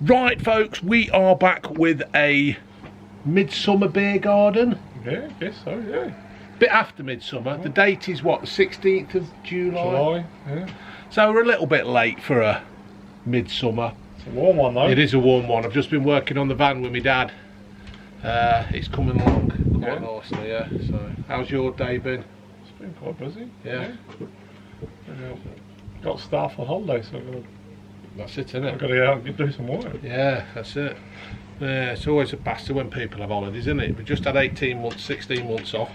Right, folks, we are back with a midsummer beer garden. Yeah, I guess so, yeah. Bit after midsummer. The date is what, the 16th of July? Yeah. So we're a little bit late for a midsummer. It's a warm one though. It is a warm one. I've just been working on the van with my dad. It's coming along quite nicely, yeah. So, how's your day been? It's been quite busy. Yeah. Got staff on holiday, so That's it, isn't it? I've got to go out and do some work. Yeah, that's it. Yeah, it's always a bastard when people have holidays, isn't it? We've just had 18 months, 16 months off.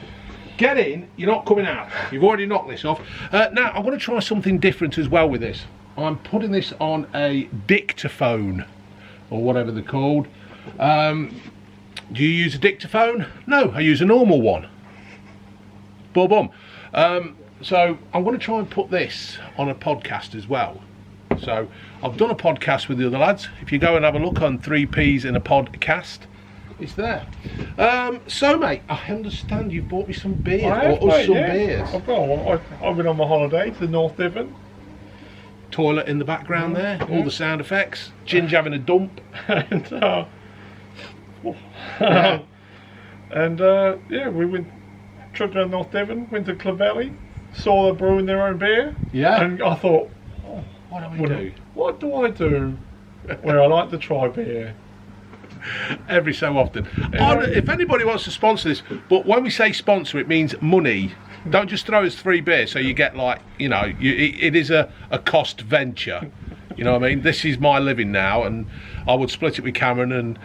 Get in, you're not coming out. You've already knocked this off. Now, I'm going to try something different as well with this. I'm putting this on a dictaphone, or whatever they're called. Do you use a dictaphone? No, I use a normal one. Boom. So I'm going to try and put this on a podcast as well. So I've done a podcast with the other lads. If you go and have a look on 3Ps in a podcast, it's there. So mate, I understand you've bought me some beer, beers. I've got one. I've been on my holiday to North Devon. Toilet in the background there, all the sound effects. Ginge having a dump. And we went tripped around North Devon, went to Clovelly, saw them brewing their own beer. Yeah. And I thought, what do I do where I like to try beer? Every so often. If anybody wants to sponsor this, but when we say sponsor, it means money. Don't just throw us free beer so you get like, you know, it is a cost venture. You know what I mean? This is my living now, and I would split it with Cameron, and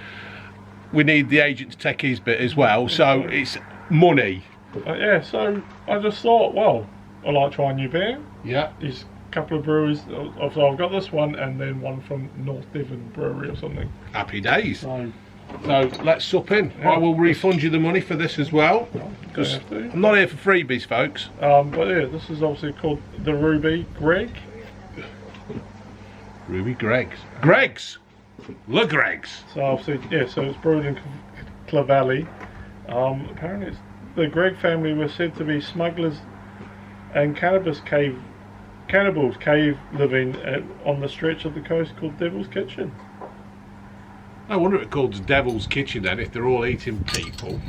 we need the agent to take his bit as well, so it's money. So I just thought, well, I like trying new beer. Yeah. These couple of breweries, so I've got this one and then one from North Devon Brewery or something. Happy days. So let's sup in. Yeah. I will refund you the money for this as well, because I'm not here for freebies, folks. But yeah, this is obviously called the Ruby Greg. Ruby Greg's. Greg's! Le Greg's! So obviously, so it's brewed in Clovelly. Apparently the Greg family were said to be smugglers and cannibals cave living on the stretch of the coast called Devil's Kitchen. I wonder if it's called Devil's Kitchen then, if they're all eating people.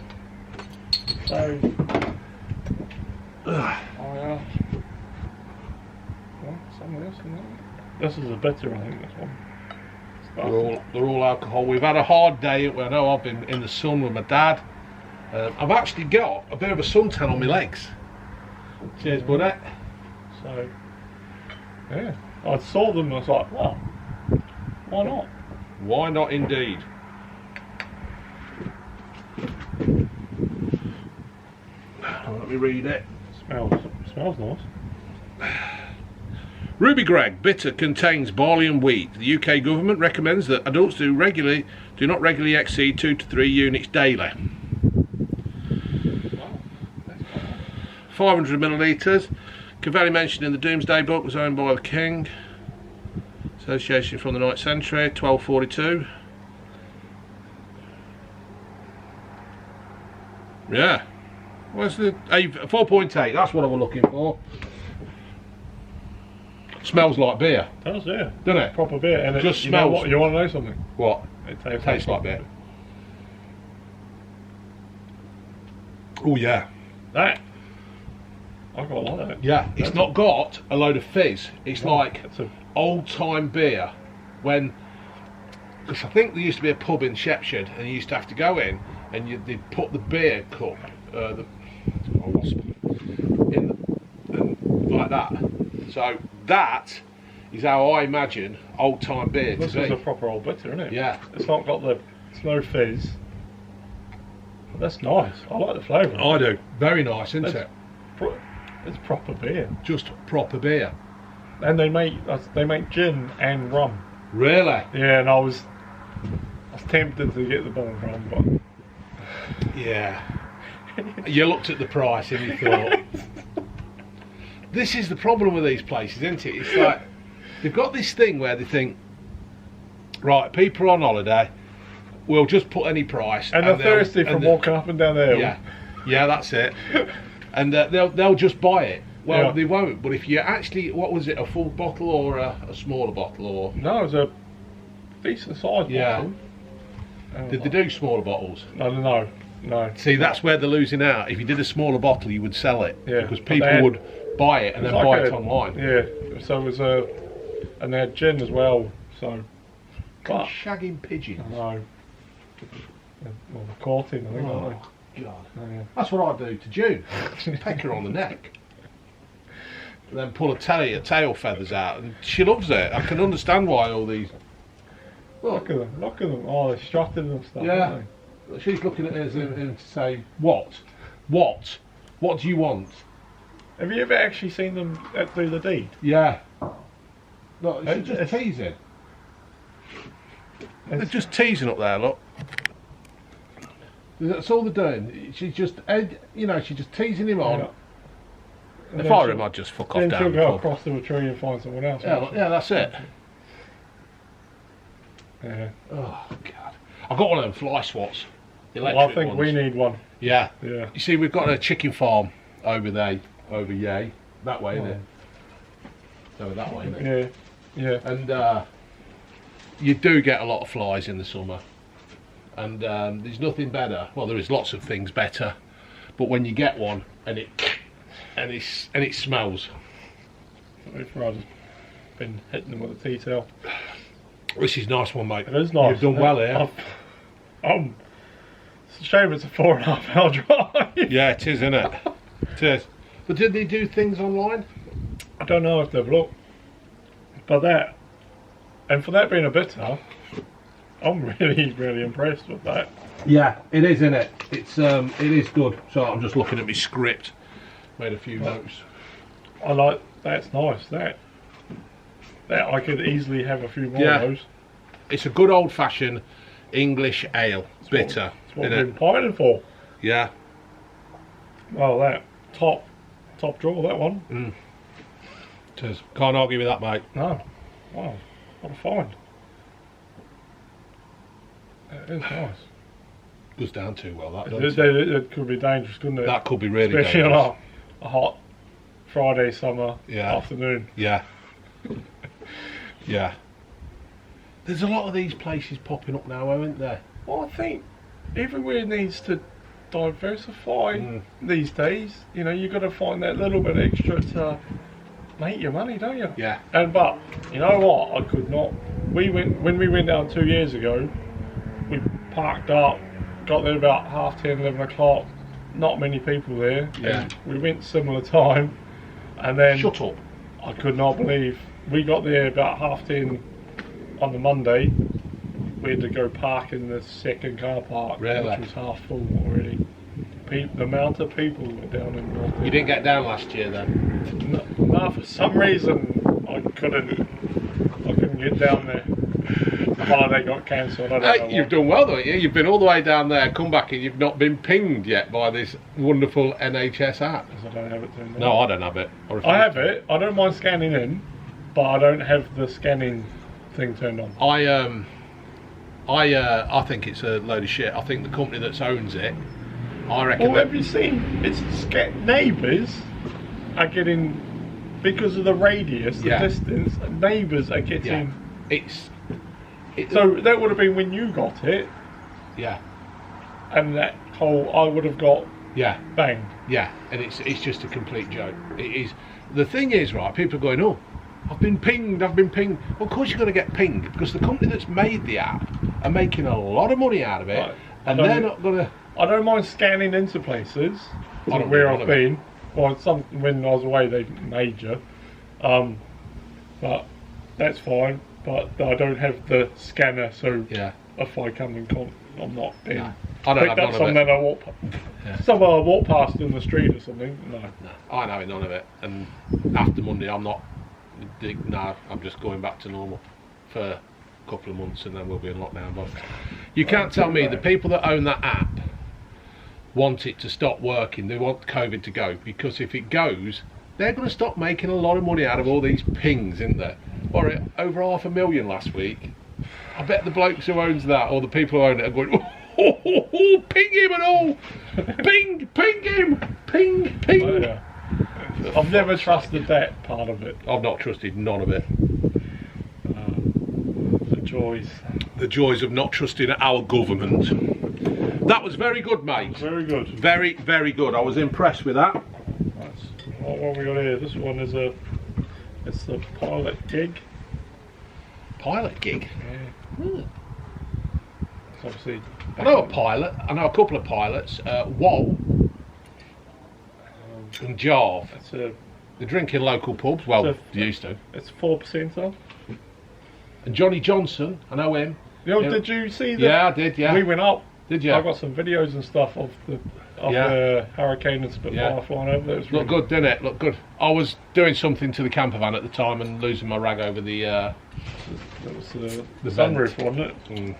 So, something else in there. This is a bitter, I think, this one. They're all alcohol. We've had a hard day. I know I've been in the sun with my dad. I've actually got a bit of a suntan on my legs. Cheers, buddy. So, yeah, I saw them and I was like, well, why not? Why not indeed? Let me read it. Smells nice. Ruby Greg bitter contains barley and wheat. The UK government recommends that adults do not regularly exceed 2 to 3 units daily. 500 millilitres. Clovelly, mentioned in the Doomsday Book, was owned by the King. Association from the 9th century, 1242. Yeah. Where's the 4.8? That's what I was looking for. Smells like beer. It does, yeah. Doesn't it? Proper beer. And just you smells. Know what? You want to know something? What? It tastes like beer. Oh yeah. That. I quite like that. Yeah. It's not got a load of fizz. It's like old time beer. Because I think there used to be a pub in Shepshed, and you used to have to go in, and they'd put the beer cup, like that. So that is how I imagine old time beer to be. This is a proper old bitter, isn't it? Yeah. It's not got it's no fizz. But that's nice. I like the flavour. I do. Very nice, isn't it? It's proper beer. Just proper beer. And they make gin and rum. Really? Yeah, and I was tempted to get the bottle of rum, but yeah. You looked at the price and you thought, this is the problem with these places, isn't it? It's like they've got this thing where they think, right, people are on holiday, we'll just put any price, and they're thirsty from walking up and down the hill. Yeah, that's it. And they'll just buy it. Well, they won't. But if you actually, what was it, a full bottle or a smaller bottle, or no, it was a decent sized Yeah. bottle. Did they do smaller bottles? No. See, that's where they're losing out. If you did a smaller bottle, you would sell it. Yeah, Because but people they had- would buy it and then It's buy like it online. Yeah, so it was and they had gin as well. So, but Shagging pigeons. no, well, they're caught in, I think, aren't Oh, God. they? Yeah. That's what I'd do to June. Peck her on the neck. And then pull her tail feathers out. And she loves it. I can understand why all these... Look at them. Oh, they're strutting and stuff. Yeah. Aren't She's looking at us and to say, what? What do you want? they? Have you ever actually seen them do the deed? Yeah. Look, she's just It's- teasing. They're just teasing up there, look. That's all they're doing. She's just, she's just teasing him on. Yeah. And If then I were she'll- him, I'd just fuck off Then down she'll the go pub. across to a tree and find someone else. Yeah, won't she? yeah, that's it. Yeah. Oh, God. I've got one of them fly swats. Well, I Electric think ones. we need one. Yeah. Yeah. You see, we've got a chicken farm over there, that way, isn't it? So that way, isn't it? Yeah. And you do get a lot of flies in the summer. And there's nothing better. Well, there is lots of things better, but when you get one and it smells. If I'd just been hitting them with a tea towel. This is a nice one, mate. It is nice. You've done well here. It's a shame it's a 4.5 hour drive. Yeah, it is, isn't it? It is. But did they do things online? I don't know if they've looked, but and for that being a bitter, I'm really impressed with that. Yeah, it is, isn't it? It is good. So I'm just looking at my script. Made a few notes. I like that's nice. That I could easily have a few more Yeah. of those. It's a good old-fashioned English ale, bitter. That's what isn't we've it? been pining for. Yeah. Well, that top drawer, that one. It is. Can't argue with that, mate. No, wow, what a find. It is nice. Goes down too well. That does. It could be dangerous, couldn't it? That could be really Especially dangerous. on a hot Friday summer afternoon. Yeah. Yeah. There's a lot of these places popping up now, aren't there? Well, I think everywhere needs to diversify these days. You know, you've got to find that little bit extra to make your money, don't you? Yeah. But you know what? I could not. When we went down 2 years ago. We parked up, got there about 10:30, 11 o'clock. Not many people there. Yeah. And we went similar time, and then Shut up. I could not believe we got there about 10:30 on the Monday. We had to go park in the second car park, Really? which was half full already. The amount of people were down in North. You didn't get down last year then? No, for some reason I couldn't get down there. The holiday got cancelled. I don't know You've why. done well, though, yeah. You've been all the way down there, come back, and you've not been pinged yet by this wonderful NHS app. Because I don't have it turned on. No, I don't have it. I have it. I don't mind scanning in, but I don't have the scanning thing turned on. I think it's a load of shit. I think the company that owns it, I reckon. Well, have you seen? It's neighbours are getting, because of the radius, the Yeah. distance. Neighbours are getting. It's So that would have been when you got it, yeah, and that whole I would have got yeah, banged. yeah, and it's just a complete joke. It is. The thing is, right? People are going, oh, I've been pinged. Well, of course you're going to get pinged because the company that's made the app are making a lot of money out of it, Right. and they're not going to. I don't mind scanning into places I don't where mind I've it. been. Well, when I was away, they made you. But that's fine. But I don't have the scanner, so Yeah. if I come in I'm not being No. I don't have picked up none of someone it. that I walk, someone I walk past in the street or something. No. No, I don't have none of it. And after Monday, I'm not. No, I'm just going back to normal for a couple of months, and then we'll be in lockdown. But you can't tell me the people that own that app want it to stop working. They want COVID to go, because if it goes, they're going to stop making a lot of money out of all these pings, isn't there? Or over 500,000 last week. I bet the blokes who owns that, or the people who own it, are going, oh, ping him and all, ping him, ping. Oh, yeah. I've never trusted that part of it. I've not trusted none of it. joys. The joys of not trusting our government. That was very good, mate. Very good. Very, very good. I was impressed with that. That's what we got here. This one is it's the pilot gig. Pilot gig? Yeah. It's obviously. I know a pilot. I know a couple of pilots. Wall and Jarve. They drink in local pubs. Well, they used to. It's 4% off. And Johnny Johnson, I know him. Yo, did you see that? Yeah, I did. Yeah. We went up. Did you? I got some videos and stuff of the Hurricane and Spitfire flying over there. It was Looked good, didn't it? Looked good. I was doing something to the camper van at the time and losing my rag over the. That was the sunroof, wasn't it? Mm.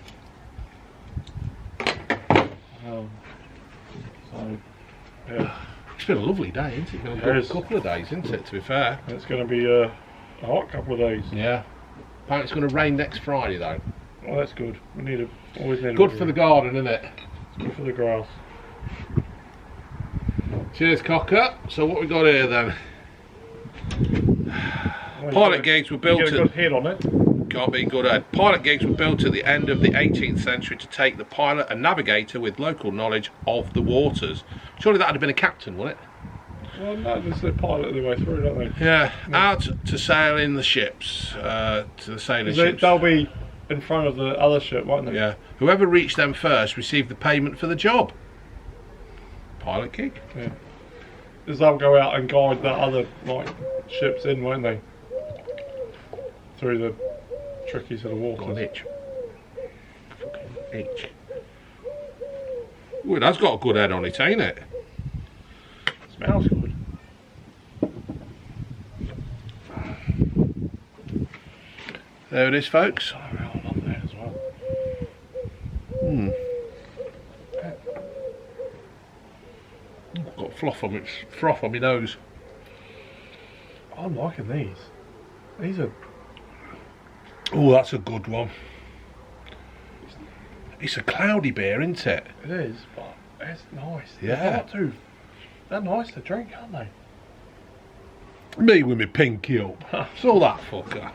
So, yeah. It's been a lovely day, isn't it? It's been a good couple of days, isn't it? To be fair. And it's going to be a hot couple of days. Yeah. Apparently it's going to rain next Friday though. Oh, that's good. We always need. Good for the garden, isn't it? It's good for the grass. Cheers, Cocker. So what we got here then? Pilot gigs were built. You get a good head on it. Can't be good at. Pilot gigs were built at the end of the 18th century to take the pilot and navigator with local knowledge of the waters. Surely that would have been a captain, wouldn't it? Well, no, just they pilot their way through, don't they? Yeah. Out to sail in the ships, to the sailing ships. They'll be in front of the other ship, won't they? Yeah. Whoever reached them first received the payment for the job. Pilot gig. Yeah. Because they'll go out and guide the other ships in, won't they? Through the trickies of the water. Got an itch. Fucking itch. Ooh, that's got a good head on it, ain't it? Smells good. There it is, folks. I really love that as well. Got froth on my nose. I'm liking these. These are. Oh, that's a good one. It's a cloudy beer, isn't it? It is, but it's nice. Yeah. They're nice to drink, aren't they? Me with my pinky up. Saw that fucker.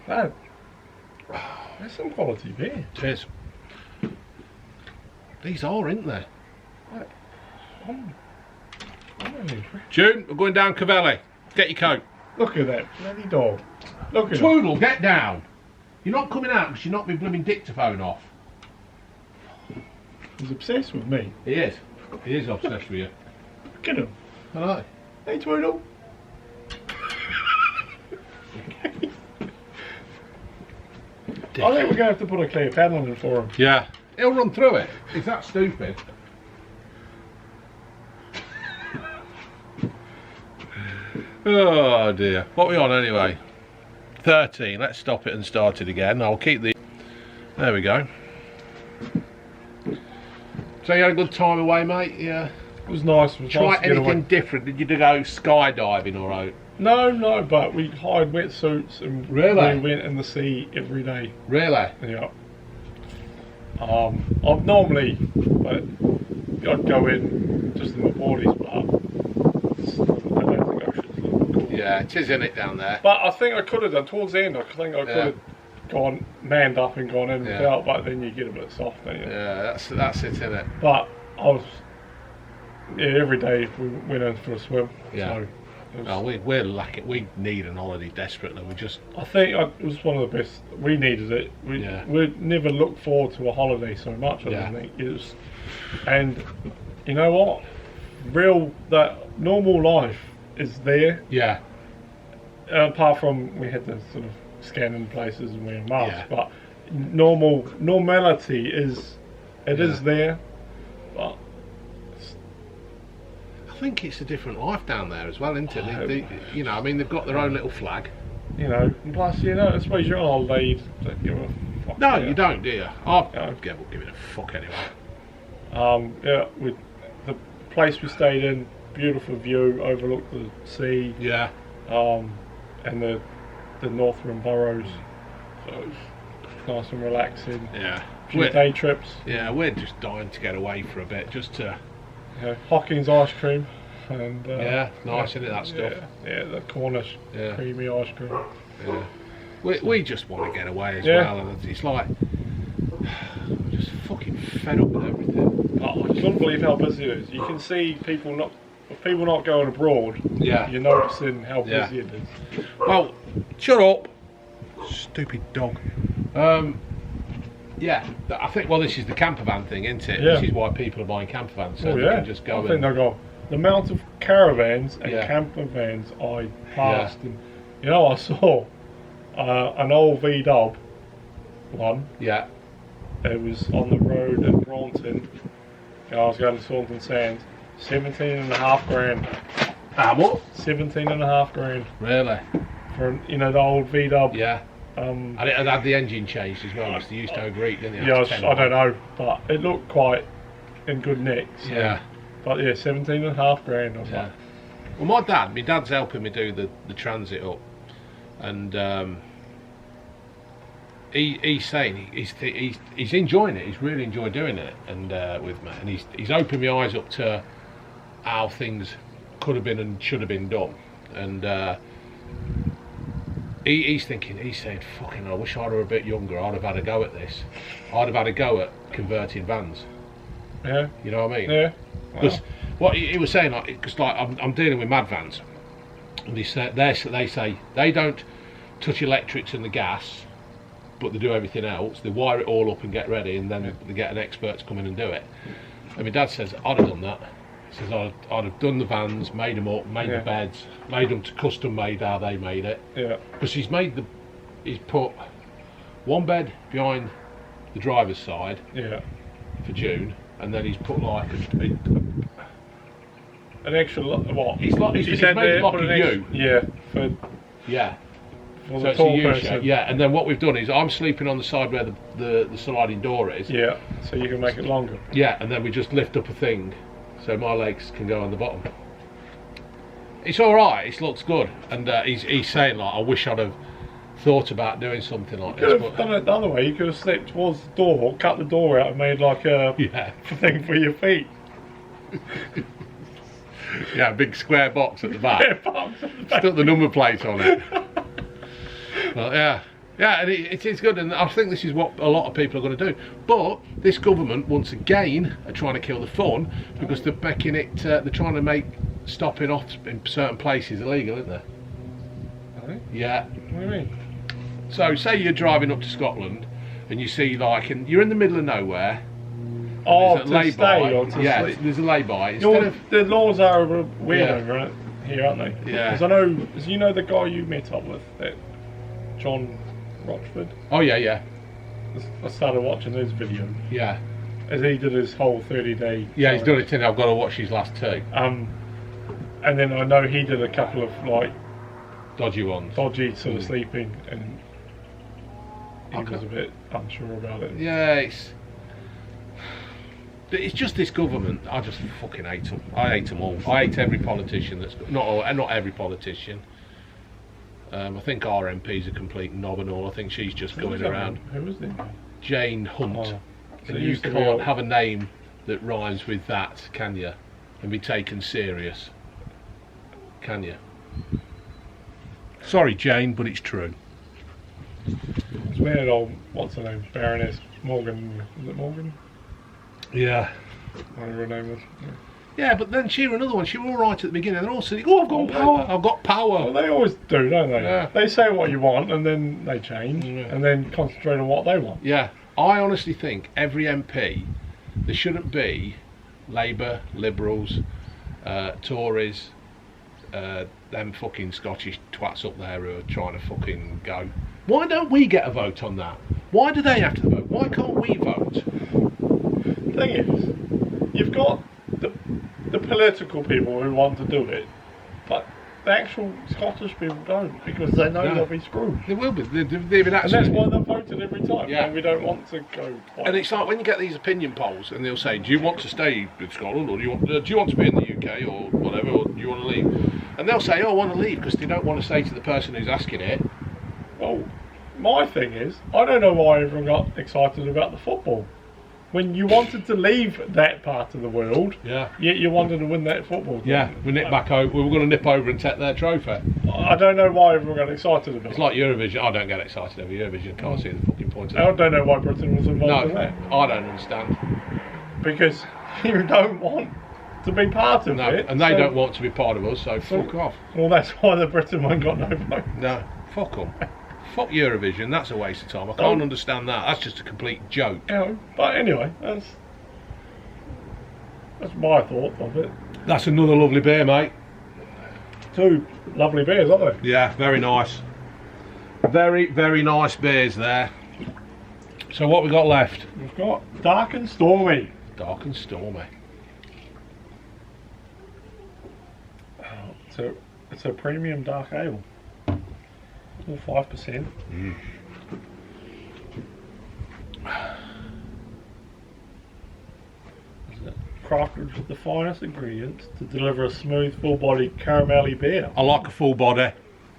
That's some quality beer. Cheers. These are, aren't they? I'm really impressed. June, we're going down Clovelly. Get your coat. Look at that bloody dog. Look at Twoodle, get down. You're not coming out because you're not my blooming dictaphone off. him. He's obsessed with me. He is. He is obsessed with you. Look at him. I know. Hey, Twoodle. I think we're going to have to put a clear panel in for him. Yeah. He'll run through it. Is that stupid? Oh dear. What are we on anyway? 13. Let's stop it and start it again. I'll keep the... There we go. So you had a good time away, mate? Yeah. It was nice. It was Try nice to get anything away. different? Did you go skydiving or out? No, but we hired wetsuits and Really? we went in the sea every day. Really? Yeah. I've normally, but I'd go in just in my boardies, but I don't think I should. Yeah, it is, isn't it, down there? But I think I could have done towards the end. I think I could have gone manned up and gone in without, but then you get a bit soft, don't you? Yeah, that's it, isn't it? But I was, every day we went in for a swim. Yeah. So it was, Oh, we're lacking. We need an holiday desperately. We just. I think it was one of the best. We needed it. We never looked forward to a holiday so much. I don't think it was. And you know what? That normal life is there. Yeah. Apart from we had to sort of scan in places and wear masks, but normality is there. But I think it's a different life down there as well, isn't it? You know, I mean, they've got their own little flag. You know, and plus, I suppose you're on holiday, you don't give a fuck. No, you don't, do you? I'll give it a fuck anyway. With the place we stayed in, beautiful view, overlooked the sea. Yeah. And the northern boroughs, so it was nice and relaxing. Yeah. A few day trips. Yeah, we're just dying to get away for a bit, just to. Hawkins ice cream, and nice, isn't it, that stuff? Yeah, the Cornish creamy ice cream. Yeah. We just want to get away as well, and it's like I'm just fucking fed up with everything. I couldn't believe how busy it is. You can see people not going abroad. Yeah. You're noticing how busy it is. Well, shut up, stupid dog. Yeah, I think. Well, this is the camper van thing, isn't it? Yeah. This is why people are buying camper vans, so they can just go. I think they've got the amount of caravans and camper vans I passed, and I saw an old V-Dub one. Yeah. It was on the road at Braunton. I was going to Saunton Sands. 17.5 grand. How much? 17.5 grand. Really? For the old V-Dub. Yeah. And it had the engine changed as well, because they used to overheat, didn't they? Yeah, I don't know, but it looked quite in good nick. So. Yeah. But yeah, 17.5 grand. I was like. Well, my dad's helping me do the transit up, and he's saying he's enjoying it. He's really enjoyed doing it, and with me, and he's opened my eyes up to how things could have been and should have been done, and he's saying, fucking, I wish I were a bit younger. I'd have had a go at this. I'd have had a go at converting vans. Yeah. You know what I mean? Yeah. Because what he was saying, because I'm dealing with mad vans, and they say they don't touch electrics and the gas, but they do everything else. They wire it all up and get ready, and then they get an expert to come in and do it. And my dad says, I'd have done that. He says, I'd have done the vans, made them up, made the beds, made them to custom made how they made it. Yeah. Because he's put one bed behind the driver's side. Yeah. For June, and then he's put like an extra what? He's made it like a U. Yeah. So it's a U shape. Yeah, and then what we've done is I'm sleeping on the side where the sliding door is. Yeah. So you can make it longer. Yeah, and then we just lift up a thing, so my legs can go on the bottom. It's all right. It looks good, and he's saying like, I wish I'd have thought about doing something like this. You could have done it the other way. You could have slipped towards the door, cut the door out, and made like a thing for your feet. Yeah, a big square box at the back. Yeah, box at the back. Stuck the number plate on it. Well, yeah, and it's good, and I think this is what a lot of people are going to do. But this government, once again, are trying to kill the fun, because they're making it. They're trying to make stopping off in certain places illegal, isn't they? Really? Yeah. What do you mean? So, say you're driving up to Scotland, and you see and you're in the middle of nowhere. Oh, to stay or to sleep? There's a lay-by. The laws are weird right here, aren't they? Yeah. Because I know, the guy you met up with, John Rochford. Oh yeah. I started watching his video. Yeah. As he did his whole 30-day. Yeah, he's done it. I've got to watch his last two. And then I know he did a couple of dodgy ones. Dodgy sort of sleeping, and he was a bit unsure about it. Yeah, it's just this government. I just fucking hate them. I hate them all. I hate every politician that's not every politician. I think our MP's a complete knob and all. I think she's just going around. Who was it? Jane Hunt. Oh, so and you can't have a name that rhymes with that, can you? And be taken serious, can you? Sorry, Jane, but it's true. It's weird. What's her name? Baroness Morgan. Was it Morgan? Yeah. Whatever her name was. Yeah, but then she was another one. She was all right at the beginning. And also, I've got power. I've got power. Well, they always do, don't they? Yeah. They say what you want, and then they change, and then concentrate on what they want. Yeah. I honestly think every MP, there shouldn't be Labour, Liberals, Tories, them fucking Scottish twats up there who are trying to fucking go. Why don't we get a vote on that? Why do they have to vote? Why can't we vote? The thing is, you've got the political people who want to do it, but the actual Scottish people don't, because they know they'll be screwed. They will be. They've been and that's why they're voted every time. Yeah. And we don't want to go twice. And it's like when you get these opinion polls, and they'll say, "Do you want to stay in Scotland, or do you want to be in the UK, or whatever, or do you want to leave?" And they'll say, "Oh, I want to leave," because they don't want to say to the person who's asking it. Well, my thing is, I don't know why everyone got excited about the football. when you wanted to leave that part of the world, Yeah. yet you wanted to win that football game. Yeah, we nip back over. We were going to nip over and take their trophy. I don't know why everyone got excited about it. It's like Eurovision. I don't get excited over Eurovision. Can't see the fucking point of I it. don't know why Britain was involved in No, that. I don't understand. Because you don't want to be part of No, it. and they so- don't want to be part of us, so fuck off. Well, that's why the Britain one got no vote. No, fuck them. Fuck Eurovision, that's a waste of time. I can't understand that. That's just a complete joke. You know, but anyway, that's my thought of it. That's another lovely beer, mate. 2 lovely beers, aren't they? Yeah, very nice. Very, very nice beers there. So what we got left? We've got Dark and Stormy. Dark and Stormy. It's a premium dark ale. All 5%. Crafted with the finest ingredients to deliver a smooth, full-bodied caramelly beer. I like a full body.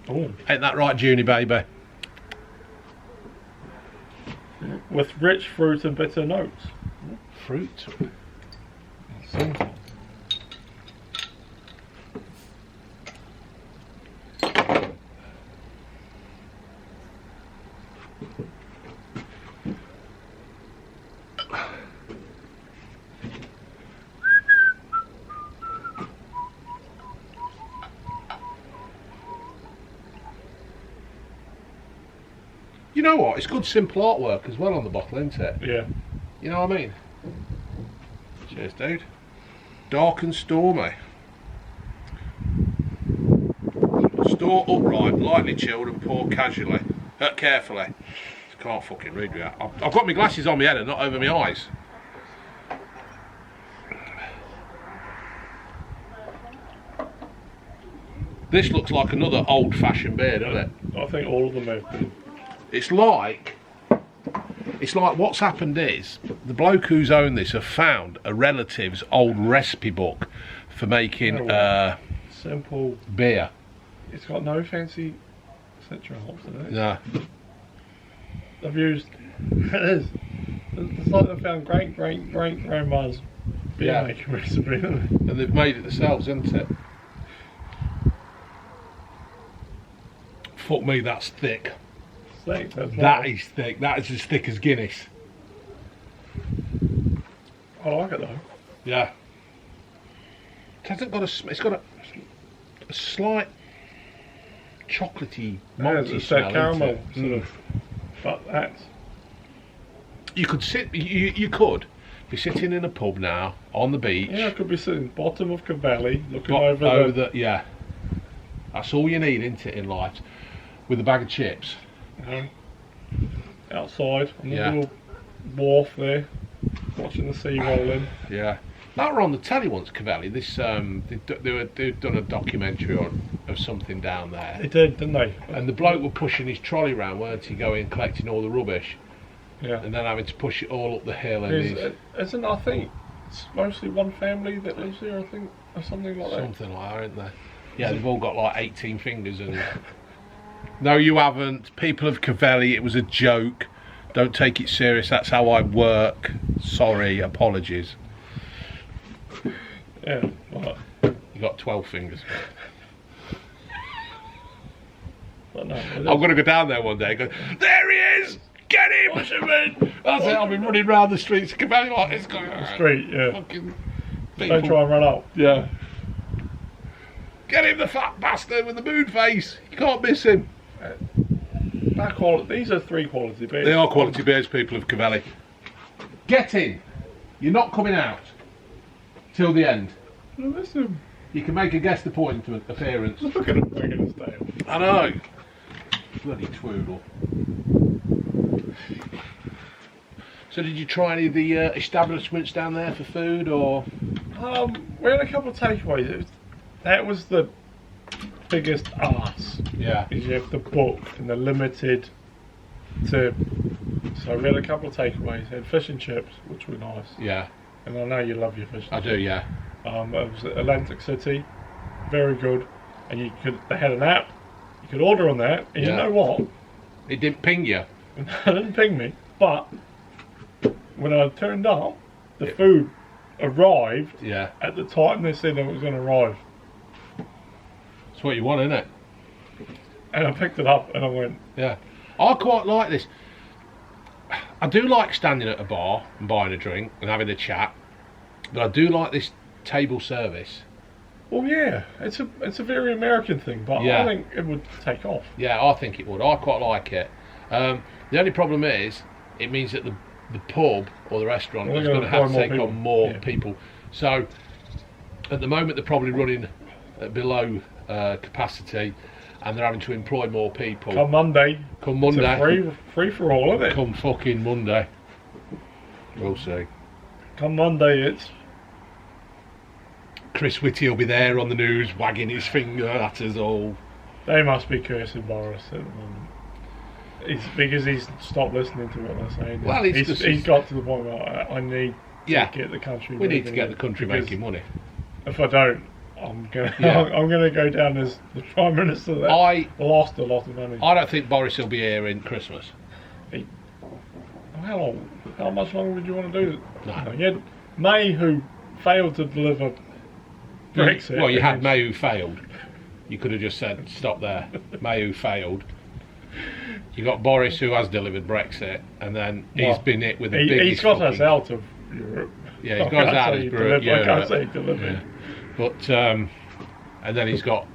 Oh. Ain't that right, Junie, baby? With rich fruit and bitter notes. Fruit. Sometimes. You know what? It's good simple artwork as well on the bottle, isn't it? Yeah. You know what I mean? Cheers, dude. Dark and Stormy. Store upright, lightly chilled and poured casually. Carefully. Can't fucking read me that. I've got my glasses on my head and not over my eyes. This looks like another old-fashioned beer, doesn't it? I think all of them have been. It's like what's happened is the bloke who's owned this have found a relative's old recipe book for making Simple. beer. It's got no fancy citra hops in it. Yeah. They've used. It is. It's like they found great grandma's beer making recipe, isn't it? And they've made it themselves, isn't it? Fuck me, that's thick. Thick, that's That like- is thick. That is as thick as Guinness. I like it though. Yeah. It hasn't got it's got a slight chocolatey, malty It's smell, that caramel isn't it? sort of. But that's. You could sit. You could be sitting in a pub now on the beach. Yeah, I could be sitting bottom of Clovelly looking over the. Yeah. That's all you need, isn't it, in life? With a bag of chips. You know, outside on the Yeah. little wharf there, watching the sea roll in. Yeah. That were on the telly once, Clovelly. This they'd done a documentary of something down there. They did, didn't they? And the bloke were pushing his trolley round, weren't he, going collecting all the rubbish, Yeah. and then having to push it all up the hill. And Isn't I think it's mostly one family that lives there. I think or something like that. something like that, aren't they? Yeah, they've all got like 18 fingers and. No, you haven't. People of Clovelly, it was a joke. Don't take it serious. That's how I work. Sorry, apologies. Yeah. But You got 12 fingers. no. I'm going to go down there one day and go, there he is! Get him! Push him in. That's it, I'll be running round the streets of Clovelly like this. Going, Street. Yeah. Fucking Don't people. try and run up. Yeah. Get him, the fat bastard with the moon face. You can't miss him. That quality. These are 3 quality beers. They are quality beers, people of Clovelly. Get in. You're not coming out till the end. Well, listen. You can make a guest appointment appearance. Look at him bringing us down. I know. Bloody twoodle. So did you try any of the establishments down there for food, or? We had a couple of takeaways. That was the biggest arse. Yeah. Is you have the book and the limited to. So we had a couple of takeaways. Had fish and chips, which were nice. Yeah. And I know you love your fish. I do, yeah. It was at Atlantic City, very good. And they had an app. You could order on that, and you know what? It didn't ping you. It didn't ping me, but when I turned up, the food arrived Yeah. at the time they said it was going to arrive. It's what you want, isn't it? And I picked it up and I went... Yeah. I quite like this. I do like standing at a bar and buying a drink and having a chat, but I do like this table service. Well, yeah, it's a very American thing, but I think it would take off. Yeah, I think it would. I quite like it. The only problem is, it means that the pub or the restaurant is going to have to take on more people. So, at the moment, they're probably running below capacity, and they're having to employ more people. Come Monday. It's free for all, isn't it? Come fucking Monday. We'll see. Come Monday, it's... Chris Whitty will be there on the news, wagging his finger at us all. They must be cursing Boris at the moment. It's because he's stopped listening to what they're saying. Well, he's got to the point where I need to get the country. We need to get the country making money. If I don't, I'm gonna go down as the Prime Minister that lost a lot of money. I don't think Boris will be here in Christmas. How long? How much longer would you want to do it? No. You had May, who failed to deliver Brexit. Well, you had May, who failed. You could have just said stop there. May, who failed. You got Boris, who has delivered Brexit, and then he's been hit with the biggest. He's got us out of Europe. Yeah, he's got us out of Europe. I can't say delivered. Yeah. But and then he's got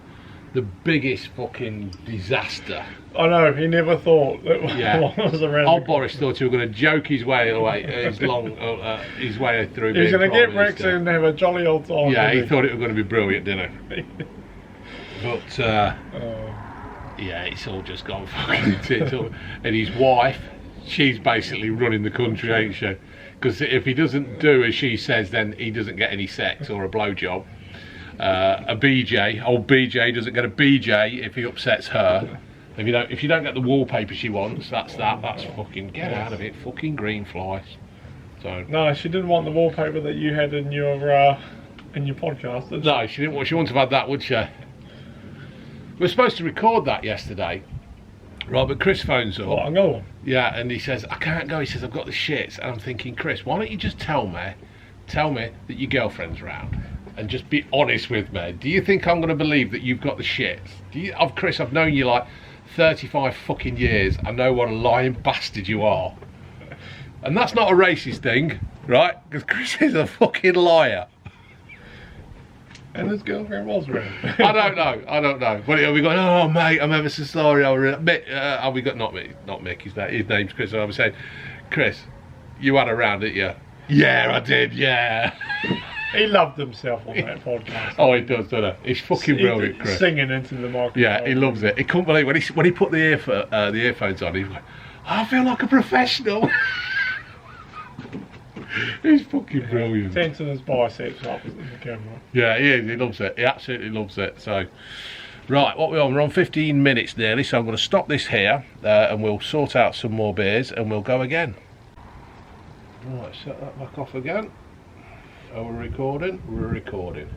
the biggest fucking disaster. I know, he never thought that was around. Old Boris thought he was going to joke his way his way through. He's going to get Brexit and have a jolly old time. Yeah, he thought it was going to be brilliant, didn't he? But yeah, it's all just gone fucking tits up. And his wife, she's basically running the country, ain't she? Because if he doesn't do as she says, then he doesn't get any sex or a blowjob. A BJ, old BJ doesn't get a BJ if he upsets her. If you don't get the wallpaper she wants, that's fucking get out of it, fucking green flies. So no, she didn't want the wallpaper that you had in your podcast. Did she? No, she didn't want. She wouldn't have had that, would she? We were supposed to record that yesterday, right? But Chris phones up. What, another one? Yeah, and he says I can't go. He says I've got the shits, and I'm thinking, Chris, why don't you just tell me that your girlfriend's round, and just be honest with me. Do you think I'm going to believe that you've got the shits? Chris, I've known you like 35 fucking years. I know what a lying bastard you are, and that's not a racist thing, right? Because Chris is a fucking liar. And his girlfriend was round. I don't know. But we going, oh mate, I'm ever so sorry. We got not Mick. His name's Chris. And I was saying, Chris, you had a round, didn't you? Yeah, I did. Yeah. He loved himself on that podcast. Oh, he does, doesn't he? He's fucking brilliant, Chris. Singing into the microphone. Yeah, he loves it. He couldn't believe when he put the earphones on. He was like, I feel like a professional. He's fucking brilliant. Tensing his biceps up in the camera. Yeah, he is. He loves it. He absolutely loves it. So, right, what we're on? We're on 15 minutes nearly. So I'm going to stop this here, and we'll sort out some more beers, and we'll go again. Right, set that back off again. Are we recording? We're recording.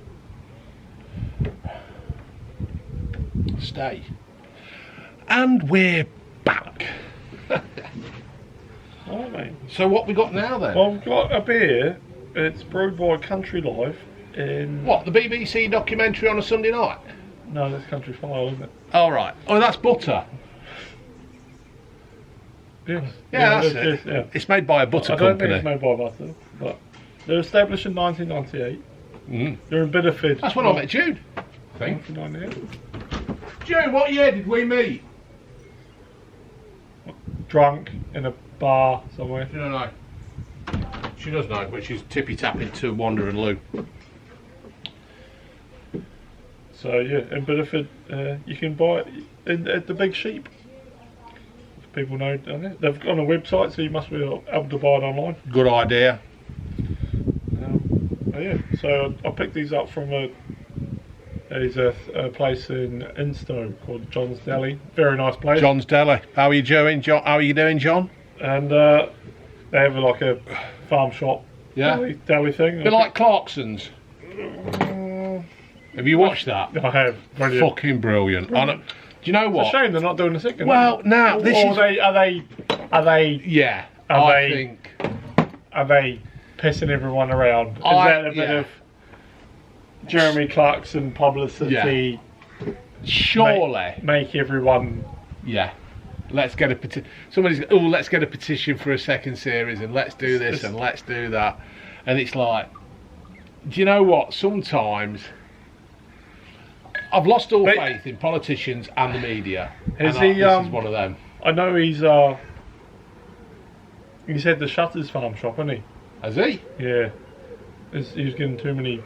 Stay. And we're back. Alright, mate. So what we got now then? Well, we've got a beer. It's brewed by Country Life in... What, the BBC documentary on a Sunday night? No, that's Country File, isn't it? Oh, right. Oh, that's butter. Yes. Yeah, that's it. Yeah. It's made by a butter company. I don't think it's made by butter, but they're established in 1998. They're in Bideford. That's when I met Jude, I think. 1998. Jude, what year did we meet? Drunk in a bar somewhere. She don't know. She does know, but she's tippy-tapping to Wanda and Lou. So yeah, in Bideford, you can buy it at the Big Sheep. If people know, don't they? They've got a website, so you must be able to buy it online. Good idea. Yeah, so I picked these up from there's a place in Instow called John's Deli. Very nice place. John's Deli. How are you doing, John? And they have like a farm shop. Yeah. Deli thing. A bit like Clarkson's. Have you watched that? I have. Brilliant. Fucking brilliant. Do you know what? It's a shame they're not doing a second. Well, now this is. Are they? Yeah. Are I think. are they pissing everyone around? Is that a bit of Jeremy Clarkson publicity? Yeah. Surely. Make everyone... Yeah. Let's get a petition. Somebody's, let's get a petition for a second series, and let's do this and let's do that. And it's like, do you know what? Sometimes I've lost all faith in politicians and the media. This is one of them. I know he's had the Shutters Farm shop, hasn't he? Has he? Yeah. He's getting too many.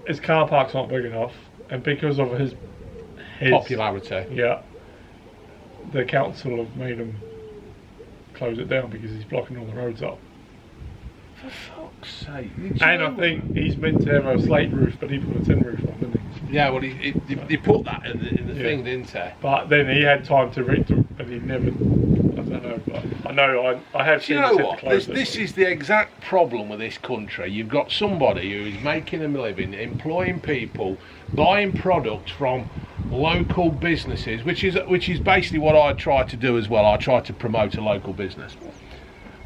His car park's not big enough, and because of his popularity. Yeah. The council have made him close it down because he's blocking all the roads up. For fuck's sake. And I think he's meant to have a slate roof, but he put a tin roof on, didn't he? Yeah, well, he put that in the thing, didn't he? But then he had time to read through, but he never. I don't know, but I have seen. You know what? This is the exact problem with this country. You've got somebody who is making a living, employing people, buying product from local businesses, which is basically what I try to do as well. I try to promote a local business.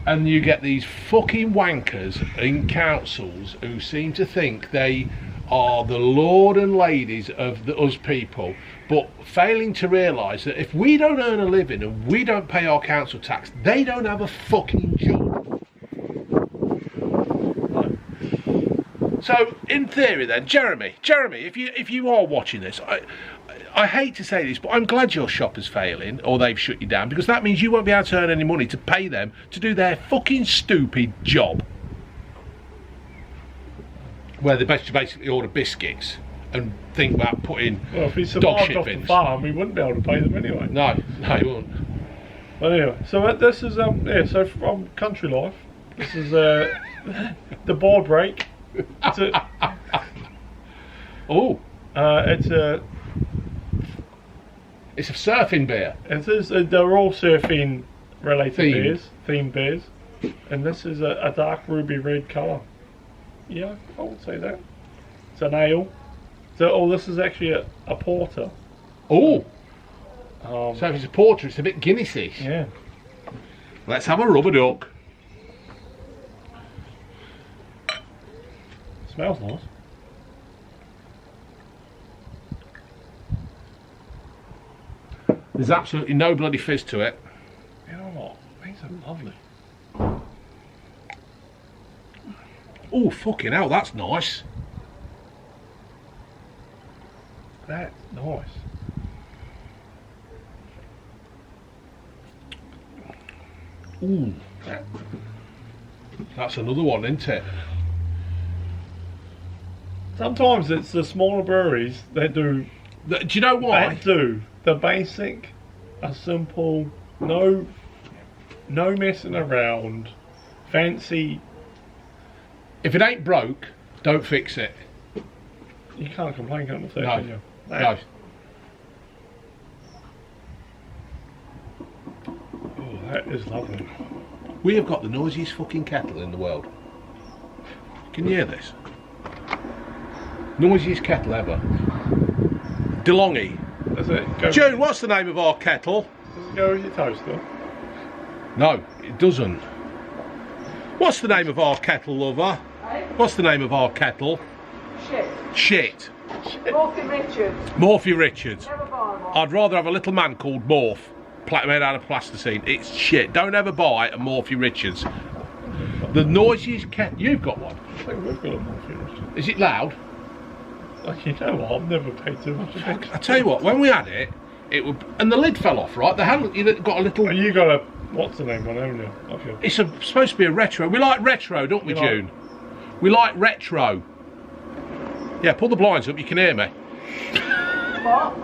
And you get these fucking wankers in councils who seem to think they are the lord and ladies of us people, but failing to realise that if we don't earn a living and we don't pay our council tax, they don't have a fucking job. So, in theory then, Jeremy, if you are watching this, I hate to say this, but I'm glad your shop is failing, or they've shut you down, because that means you won't be able to earn any money to pay them to do their fucking stupid job. Where they basically order biscuits and think about putting if he dog survived shit off bins. the farm, we wouldn't be able to pay them anyway. No, he won't. But anyway, so this is so from Country Life, this is the board break. It's a surfing beer. They're all surfing related themed beers, and this is a dark ruby red colour. Yeah, I would say that. It's an ale. So, this is actually a porter. Oh. So if it's a porter, it's a bit Guinness-ish. Yeah. Let's have a rubber duck. Smells nice. There's absolutely no bloody fizz to it. You know what? These are lovely. Oh, fucking hell, that's nice. That's nice. Ooh. That's another one, isn't it? Sometimes it's the smaller breweries that do... Do you know why? That do. The basic, a simple, no messing around, fancy... If it ain't broke, don't fix it. You can't complain, can you? No. Oh, that is lovely. We have got the noisiest fucking kettle in the world. Can you hear this? Noisiest kettle ever. DeLonghi. Does it go? June, what's the name of our kettle? Does it go with your toaster? No, it doesn't. What's the name of our kettle, lover? What's the name of our kettle? Shit. Morphy Richards. Morphy Richards. Never buy one. I'd rather have a little man called Morph, made out of plasticine. It's shit. Don't ever buy a Morphy Richards. The noisiest kettle. You've got one. I think we've got a Morphy Richards. Is it loud? Like, you know what? I've never paid too much attention. I tell you what, when we had it, and the lid fell off, right? They hadn't. You got a little. And you got a what's the name one, haven't you? Okay. It's supposed to be a retro. We like retro, don't we, June? We like retro. Yeah, pull the blinds up. You can hear me. What?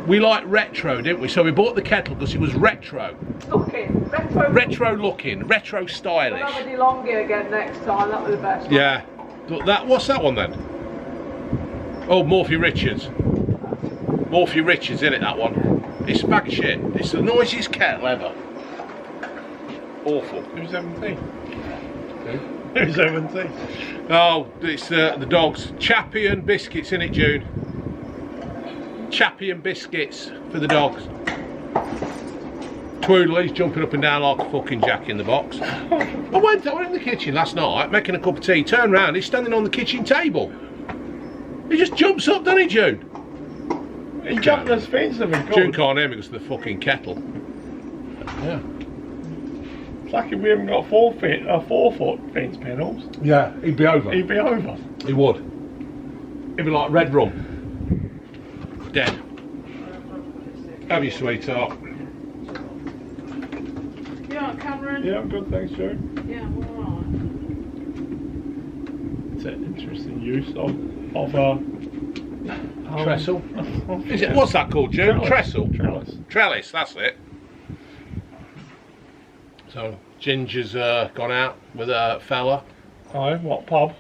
We like retro, didn't we? So we bought the kettle because it was retro. Looking. Retro looking, retro stylish. We'll have a DeLonghi again next time. That'll be the best one. Yeah. What's that one then? Oh, Morphy Richards. Morphy Richards, isn't it, that one? It's a bag of shit. It's the noisiest kettle ever. Awful. Who's 17? Who's 17? Oh, it's the dogs. Chappie and biscuits, in it, June. Chappie and biscuits for the dogs. Twoodle, he's jumping up and down like a fucking jack in the box. I went in the kitchen last night making a cup of tea, turned round, he's standing on the kitchen table. He just jumps up, doesn't he, June? He jumped the fence of it. June can't hear me because of the fucking kettle. Yeah. It's lucky we haven't got 4 foot fence panels. Yeah, he'd be over. He'd be over. He would. He'd be like red rum. Dead. Have you, sweetheart? You alright, Cameron? Yeah, I'm good, thanks, Joe. Yeah, I'm alright. It's an interesting use of Trestle. Is it? What's that called, June? Trestle. Trellis. Trellis. That's it. So Ginger's gone out with a fella. Oh, what pub?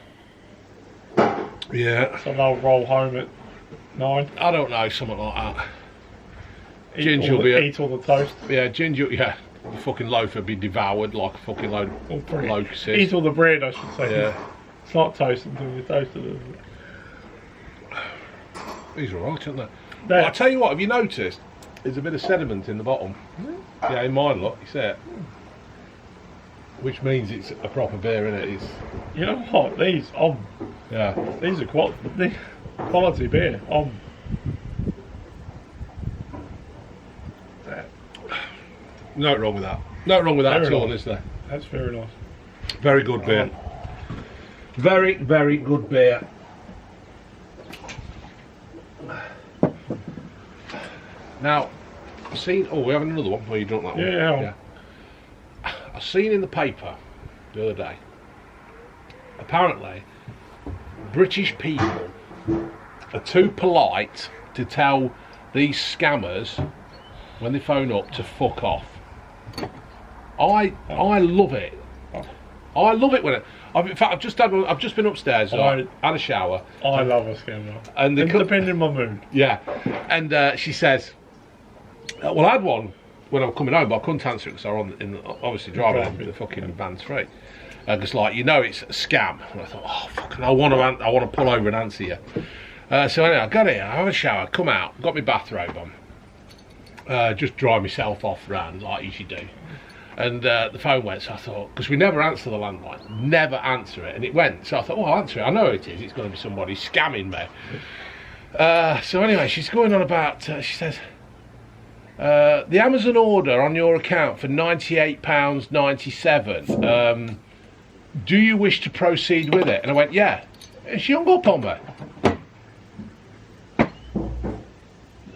Yeah. So they'll roll home at 9. I don't know, something like that. Eat Ginger all will be eat all the toast. Yeah, Ginger. Yeah. The fucking loaf would be devoured like a fucking load of locusts. Eat all the bread, I should say. Yeah. It's not toast until you toast it. These are alright, aren't they? Well, I'll tell you what, have you noticed? There's a bit of sediment in the bottom. Yeah, in mine, look, you see it? Which means it's a proper beer, isn't it? It's, you know what? These yeah. These are quality beer. Nothing wrong with that. Nothing wrong with that at all, is there? That's very nice. Very good beer. Very, very good beer. Now, I've seen. Oh, we're having another one. Well, you drunk that one. Yeah. I've seen in the paper the other day. Apparently, British people are too polite to tell these scammers when they phone up to fuck off. I love it. I love it when it. In fact, I've just been upstairs. Had a shower. I love a scammer. And depending on my mood. Yeah, and she says, "Well, I had one when I was coming home, but I couldn't answer it because I was obviously driving the fucking van's free. Because it's a scam." And I thought, oh fucking, I want to pull over and answer you. So anyway, I got here, I have a shower, come out, got my bathrobe on, just dry myself off round like you should do. And the phone went, so I thought, because we never answer the landline, never answer it, and it went. So I thought, I'll answer it. I know who it is. It's going to be somebody scamming me. So anyway, she's going on about. She says, the Amazon order on your account for £98.97. Do you wish to proceed with it? And I went, yeah. And she hung up on me.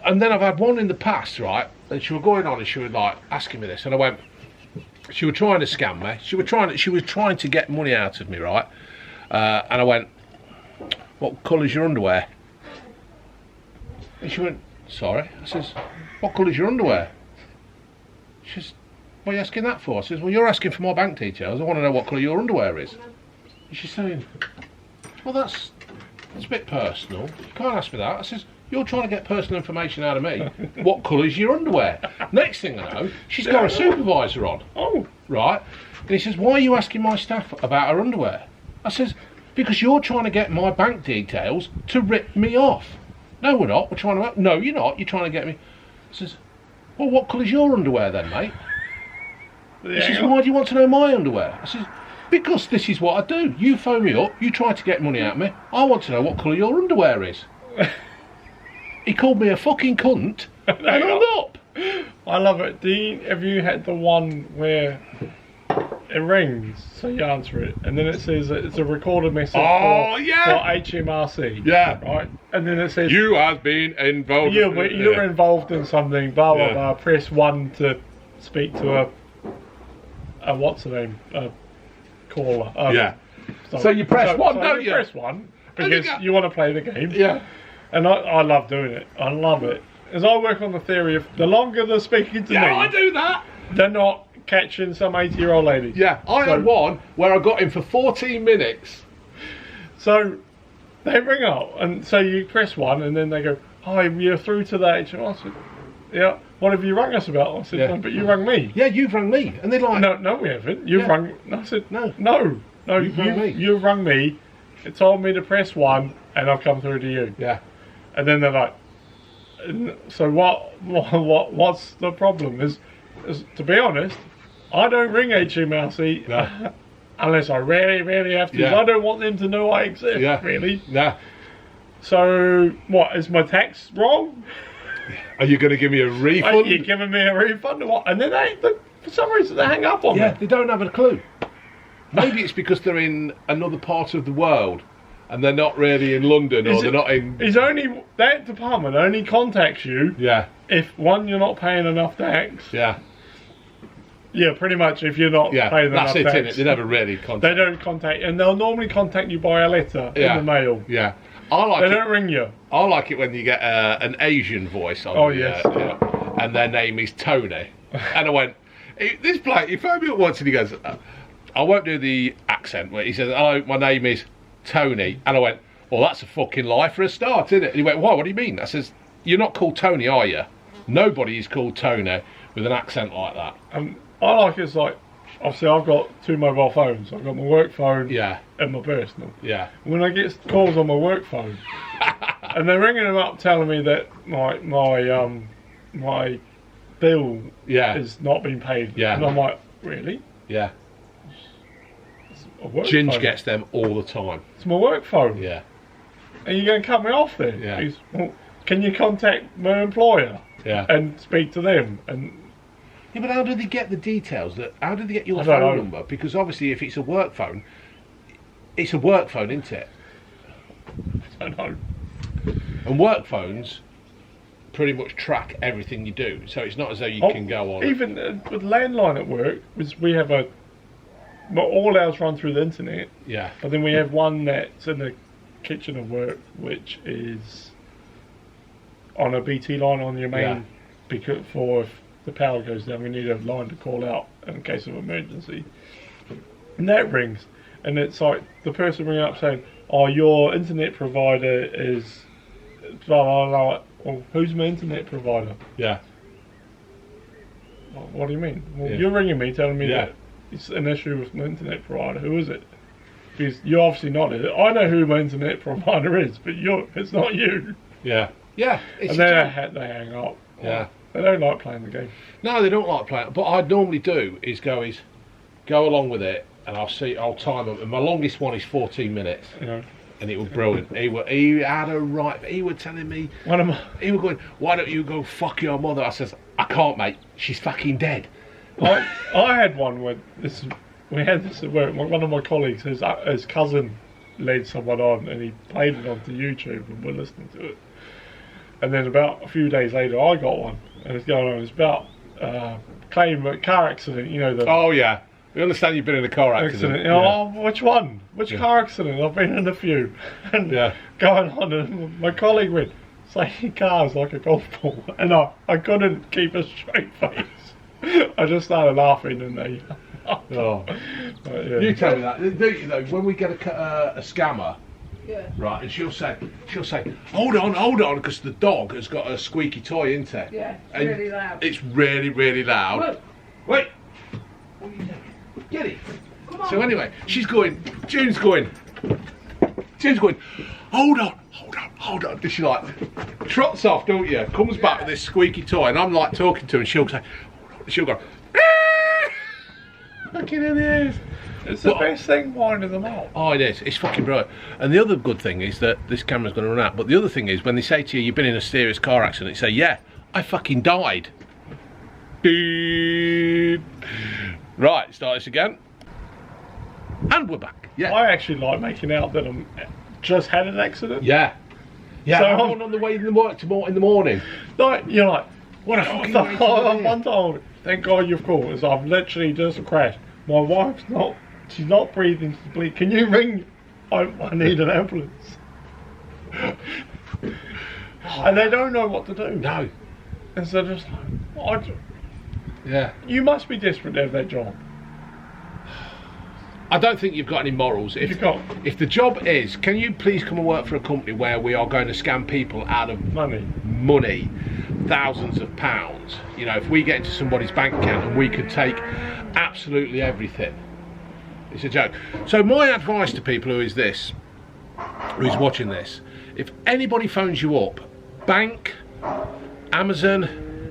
And then I've had one in the past, right? And she was going on and she was like asking me this, and I went. She was trying to scam me. She was trying to get money out of me, right? And I went, "What colour's your underwear?" And she went, "Sorry." I says, "What colour's your underwear?" She says, "What are you asking that for?" I says, "Well, you're asking for my bank details. I want to know what colour your underwear is." And she's saying, "Well, that's a bit personal. You can't ask me that." I says, "You're trying to get personal information out of me. What colour's your underwear?" Next thing I know, she's got a supervisor on. Oh. Right. And he says, "Why are you asking my staff about her underwear?" I says, "Because you're trying to get my bank details to rip me off." "No, we're not. We're trying to... No, you're not. You're trying to get me..." I says, "Well, what colour's your underwear then, mate?" He says, "Why do you want to know my underwear?" I says, "Because this is what I do. You phone me up, you try to get money out of me. I want to know what colour your underwear is." He called me a fucking cunt and hung up. I love it. Have you had the one where it rings, so you answer it, and then it says that it's a recorded message for HMRC? Yeah. Right? And then it says, "You have been involved." You're involved in something, blah, blah, blah. Press 1 to speak to a what's the name? A caller. So you press 1, don't you? Press 1 because you want to play the game. Yeah. And I love doing it. I love it. As I work on the theory of the longer they're speaking to me, I do that. They're not catching some 80-year-old lady. Yeah, I had one where I got him for 14 minutes. So they ring up, and so you press 1, and then they go, "Hi, you're through to that." I said, "Yeah, what have you rung us about?" I said, "No, but you rang me." "Yeah, you've rung me." And they're like, No, we haven't. You've rung. No, I said, No, you've rung me. It told me to press 1, and I've come through to you. Yeah. And then they're like, "So what's the problem?" Is to be honest, I don't ring HMRC No. unless I really have to. Yeah. I don't want them to know I exist, Yeah. really. No. So, what, is my tax wrong? Are you going to give me a refund? Are you giving me a refund or what? And then for some reason, they hang up on Yeah, me. they don't have a clue. Maybe it's because they're in another part of the world and they're not really in London, or they're not in... That department only contacts you Yeah, if, one, you're not paying enough tax. yeah, Yeah, pretty much if you're not yeah. paying That's enough it, tax. innit? They never really contact. They don't contact, and they'll normally contact you by a letter in the mail. Yeah. I like They it. don't ring you. I like it when you get an Asian voice on. Oh, yes. And their name is Tony. And I went, this bloke, he phoned me up once and he goes, I won't do the accent. He says, hello, my name is Tony. And I went, well, that's a fucking lie for a start, isn't it? And he went, why? What do you mean? I says, you're not called Tony, are you? Nobody is called Tony with an accent like that. I like it's like, obviously I've got 2 mobile phones. I've got my work phone Yeah, and my personal. yeah, When I get calls on my work phone, and they're ringing them up telling me that my bill yeah, is not being paid. Yeah. And I'm like, really? yeah. It's a work Ginge phone. gets them all the time. It's my work phone. Yeah, And you're going to cut me off then? Yeah. Well, can you contact my employer yeah. and speak to them? And Yeah, but how do they get the details? How do they get your I don't phone know. number? Because obviously, if it's a work phone, it's a work phone, isn't it? I don't know. And work phones pretty much track everything you do, so it's not as though you can go on. Even with landline at work, we have all ours run through the internet, Yeah, but then we have one that's in the kitchen of work, which is on a BT line on your main, Yeah. because if the power goes down, we need a line to call out in case of emergency. And that rings, and it's like the person ringing up saying, "Oh, your internet provider is blah blah blah." Well, who's my internet provider? yeah, Well, what do you mean? Well, Yeah. you're ringing me telling me Yeah. that it's an issue with my internet provider. Who is it? Because you're obviously not it. I know who my internet provider is, but it's not you. yeah, yeah. It's And a then joke. they hang up. Yeah. They don't like playing the game. No, they don't like playing. But I'd normally do is go along with it, and I'll time them. And my longest one is 14 minutes, You know. and it was brilliant. He had a right. He was telling me. One of my He was going, why don't you go fuck your mother? I says, I can't, mate. She's fucking dead. I had one where we had this at work. One of my colleagues, his cousin led someone on, and he played it onto YouTube, and we're listening to it. And then about a few days later, I got one, and it's going on. It's about claim a car accident. You know the Oh yeah, we understand you've been in a car accident. accident. You know, oh, which one? Which car accident? I've been in a few. And Yeah. going on, and my colleague went, "Saying cars like a golf ball," and I couldn't keep a straight face. I just started laughing, and they. Oh. But, yeah. You tell me that, don't you? Though, when we get a scammer, Yeah. right, and she'll say, hold on, because the dog has got a squeaky toy, isn't it? Yeah, it's And really loud. It's really, really loud. Look, Wait. What are you doing? Get it. come on. So anyway, June's going, hold on. And she like trots off, don't you? Comes back with this squeaky toy, and I'm like talking to her, and she'll say, she'll go, fucking in the ears. It's the best thing, winding them up. Oh, it is. It's fucking brilliant. And the other good thing is that this camera's going to run out. But the other thing is when they say to you, you've been in a serious car accident, you say, yeah, I fucking died. Beep. Right, start this again. And we're back. Yeah. I actually like making out that I'm just had an accident. Yeah. Yeah, So I'm on the way in the work in the morning. Like, you're like, What a fucking way to do it. one time, thank God you've called, is I've literally just crashed. My wife's she's not breathing, she's bleeding. Can you ring? I need an ambulance. And they don't know what to do. No. And so just like, Yeah. you must be desperate to have that job. I don't think you've got any morals. You can't. If the job is, can you please come and work for a company where we are going to scam people out of money, thousands of pounds? You know, if we get into somebody's bank account and we could take absolutely everything. It's a joke. So my advice to people who's watching this, if anybody phones you up, bank, Amazon,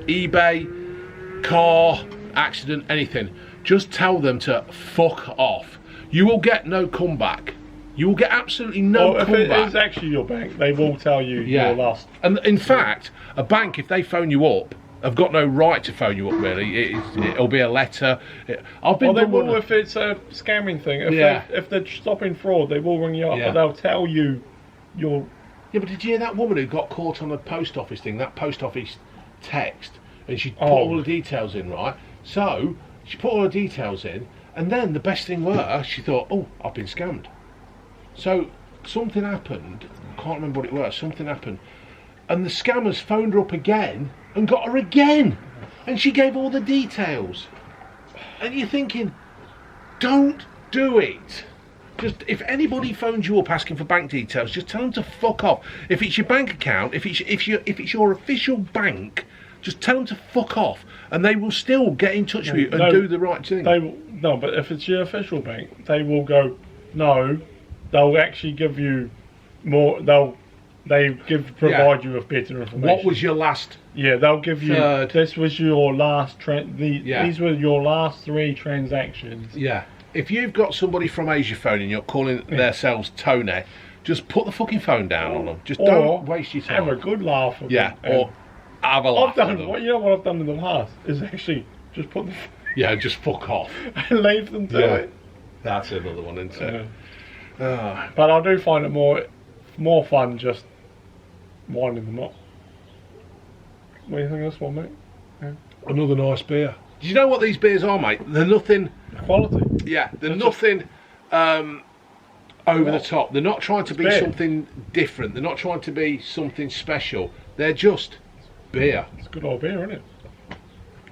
eBay, car, accident, anything, just tell them to fuck off. You will get no comeback. You will get absolutely no Well, if comeback. it is actually your bank, they will tell you your last. And in fact, a bank, if they phone you up, have got no right to phone you up. Really, it'll be a letter. I've been. Well, they will if it's a scamming thing. If they're stopping fraud, they will ring you up, but they'll tell you your. Yeah, but did you hear that woman who got caught on the post office thing? That post office text, and she put all the details in, right? So she put all the details in, and then the best thing were, she thought, oh, I've been scammed. So something happened. I can't remember what it was. Something happened, and the scammers phoned her up again and got her again, and she gave all the details. And you're thinking, don't do it. Just if anybody phones you up asking for bank details, just tell them to fuck off. If it's your bank account, if it's your official bank, just tell them to fuck off, and they will still get in touch with you and do the right thing. They will, no, but if it's your official bank, they will go no. They'll actually give you more. Provide you with better information. What was your last? Yeah, they'll give you. This was your last. These were your last 3 transactions. Yeah. If you've got somebody from Asia phoning you, calling themselves Tony, just put the fucking phone down on them. Just don't waste your time. Have a good laugh. Or have a laugh. You know what I've done in the past is actually just put the. Just fuck off. And leave them to it. That's another one, isn't it? But I do find it more fun just winding them up. What do you think of this one, mate? Yeah. Another nice beer. Do you know what these beers are, mate? They're nothing. Quality. Yeah, they're nothing over the top. They're not trying to be something different. They're not trying to be something special. They're just beer. It's good old beer, isn't it?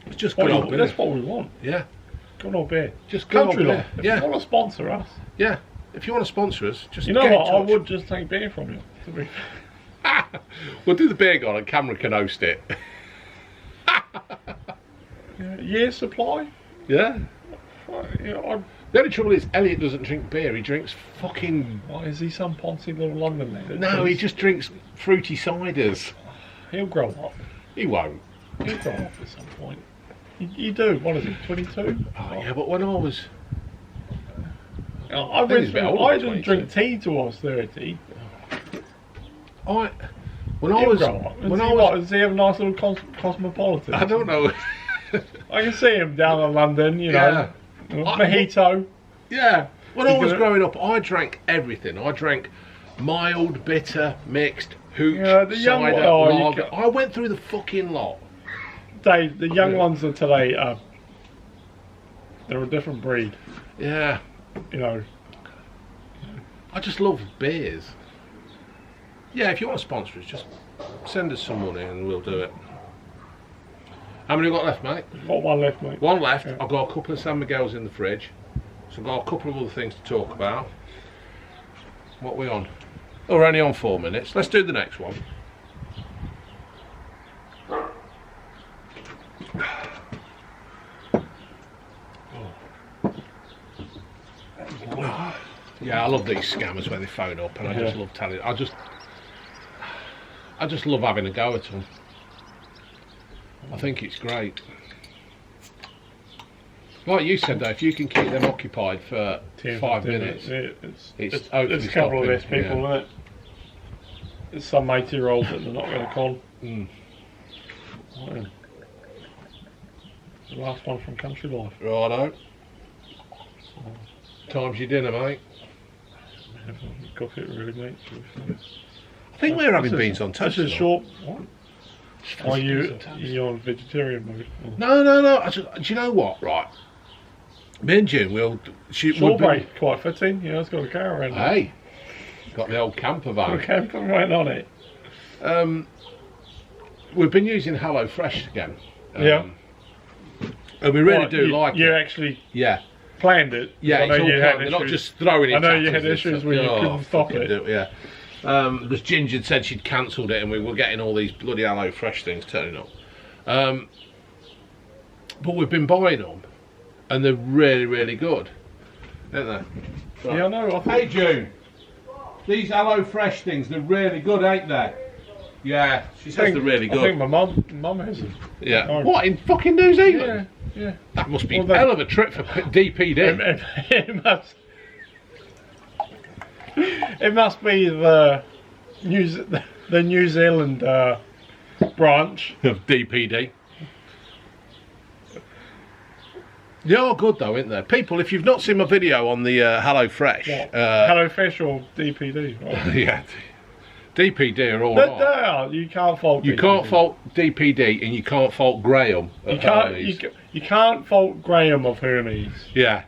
It's just good old beer. That's what we want. Yeah. Good old beer. Just good Country old Life. beer. If you want to sponsor us. Yeah. If you want to sponsor us, just you know get what? in I touch. would just take beer from you. We'll do the beer garden and Cameron can host it. Year supply? Yeah. The The only trouble is Elliot doesn't drink beer, he drinks fucking... Why is he some poncy little London lad? No, he just drinks fruity ciders. He'll grow up. He won't. He'll grow up at some point. You do. What is it, 22? Oh, yeah, but when I was... I didn't drink tea till I was 30. Does he have a nice little cosmopolitan? I don't know. I can see him down in London, you know. Mojito. Yeah. When I was growing up, I drank everything. I drank mild, bitter, mixed, hooch, cider, lager. I went through the fucking lot. Dave, the young ones of today they're a different breed. Yeah. You know. I just love beers. Yeah, if you want to sponsor us, just send us some money and we'll do it. How many have we got left, mate? Got one left, mate. One left. Yeah. I've got a couple of San Miguel's in the fridge. So I've got a couple of other things to talk about. What are we on? Oh, we're only on 4 minutes. Let's do the next one. Yeah, I love these scammers when they phone up, and I just love telling. I just love having a go at them. I think it's great. Like you said though, if you can keep them occupied for 5 minutes, it's a couple of less people, isn't it? It's some 80-year-olds that they're not going to con. The last one from Country Life. Righto. Time's your dinner, mate. Cook it really, mate. I think we're having beans on toast. This is short. What? Are you on vegetarian mode? No. Do you know what? Right. Me and June will. Shortbread, quite fitting. You know, it's got a caravan. Hey, got the old camper van. Got a camper van on it. We've been using Hello Fresh again. Yeah. And we really do like it. You actually planned it. Yeah, it's all planned. They're not just throwing it. I know you had issues where you couldn't stop it. Yeah. Because Ginger had said she'd cancelled it and we were getting all these bloody Hello Fresh things turning up. But we've been buying them and they're really, really good, aren't they? Right. Yeah, I know. Hey June, these Hello Fresh things, they're really good, ain't they? Yeah, she says they're really good. I think my mum has them. Yeah. What, in fucking New Zealand? Yeah. Yeah. That must be a hell of a trip for DPD. It must be the New Zealand branch of DPD. They are good though, aren't they? People, if you've not seen my video on the Hello Fresh, Hello Fresh or DPD, right? yeah, DPD are all They right. are. You can't fault. You DPD. can't fault DPD, and you can't fault Graham. You can't. You can't fault Graham of Hermes. Yeah,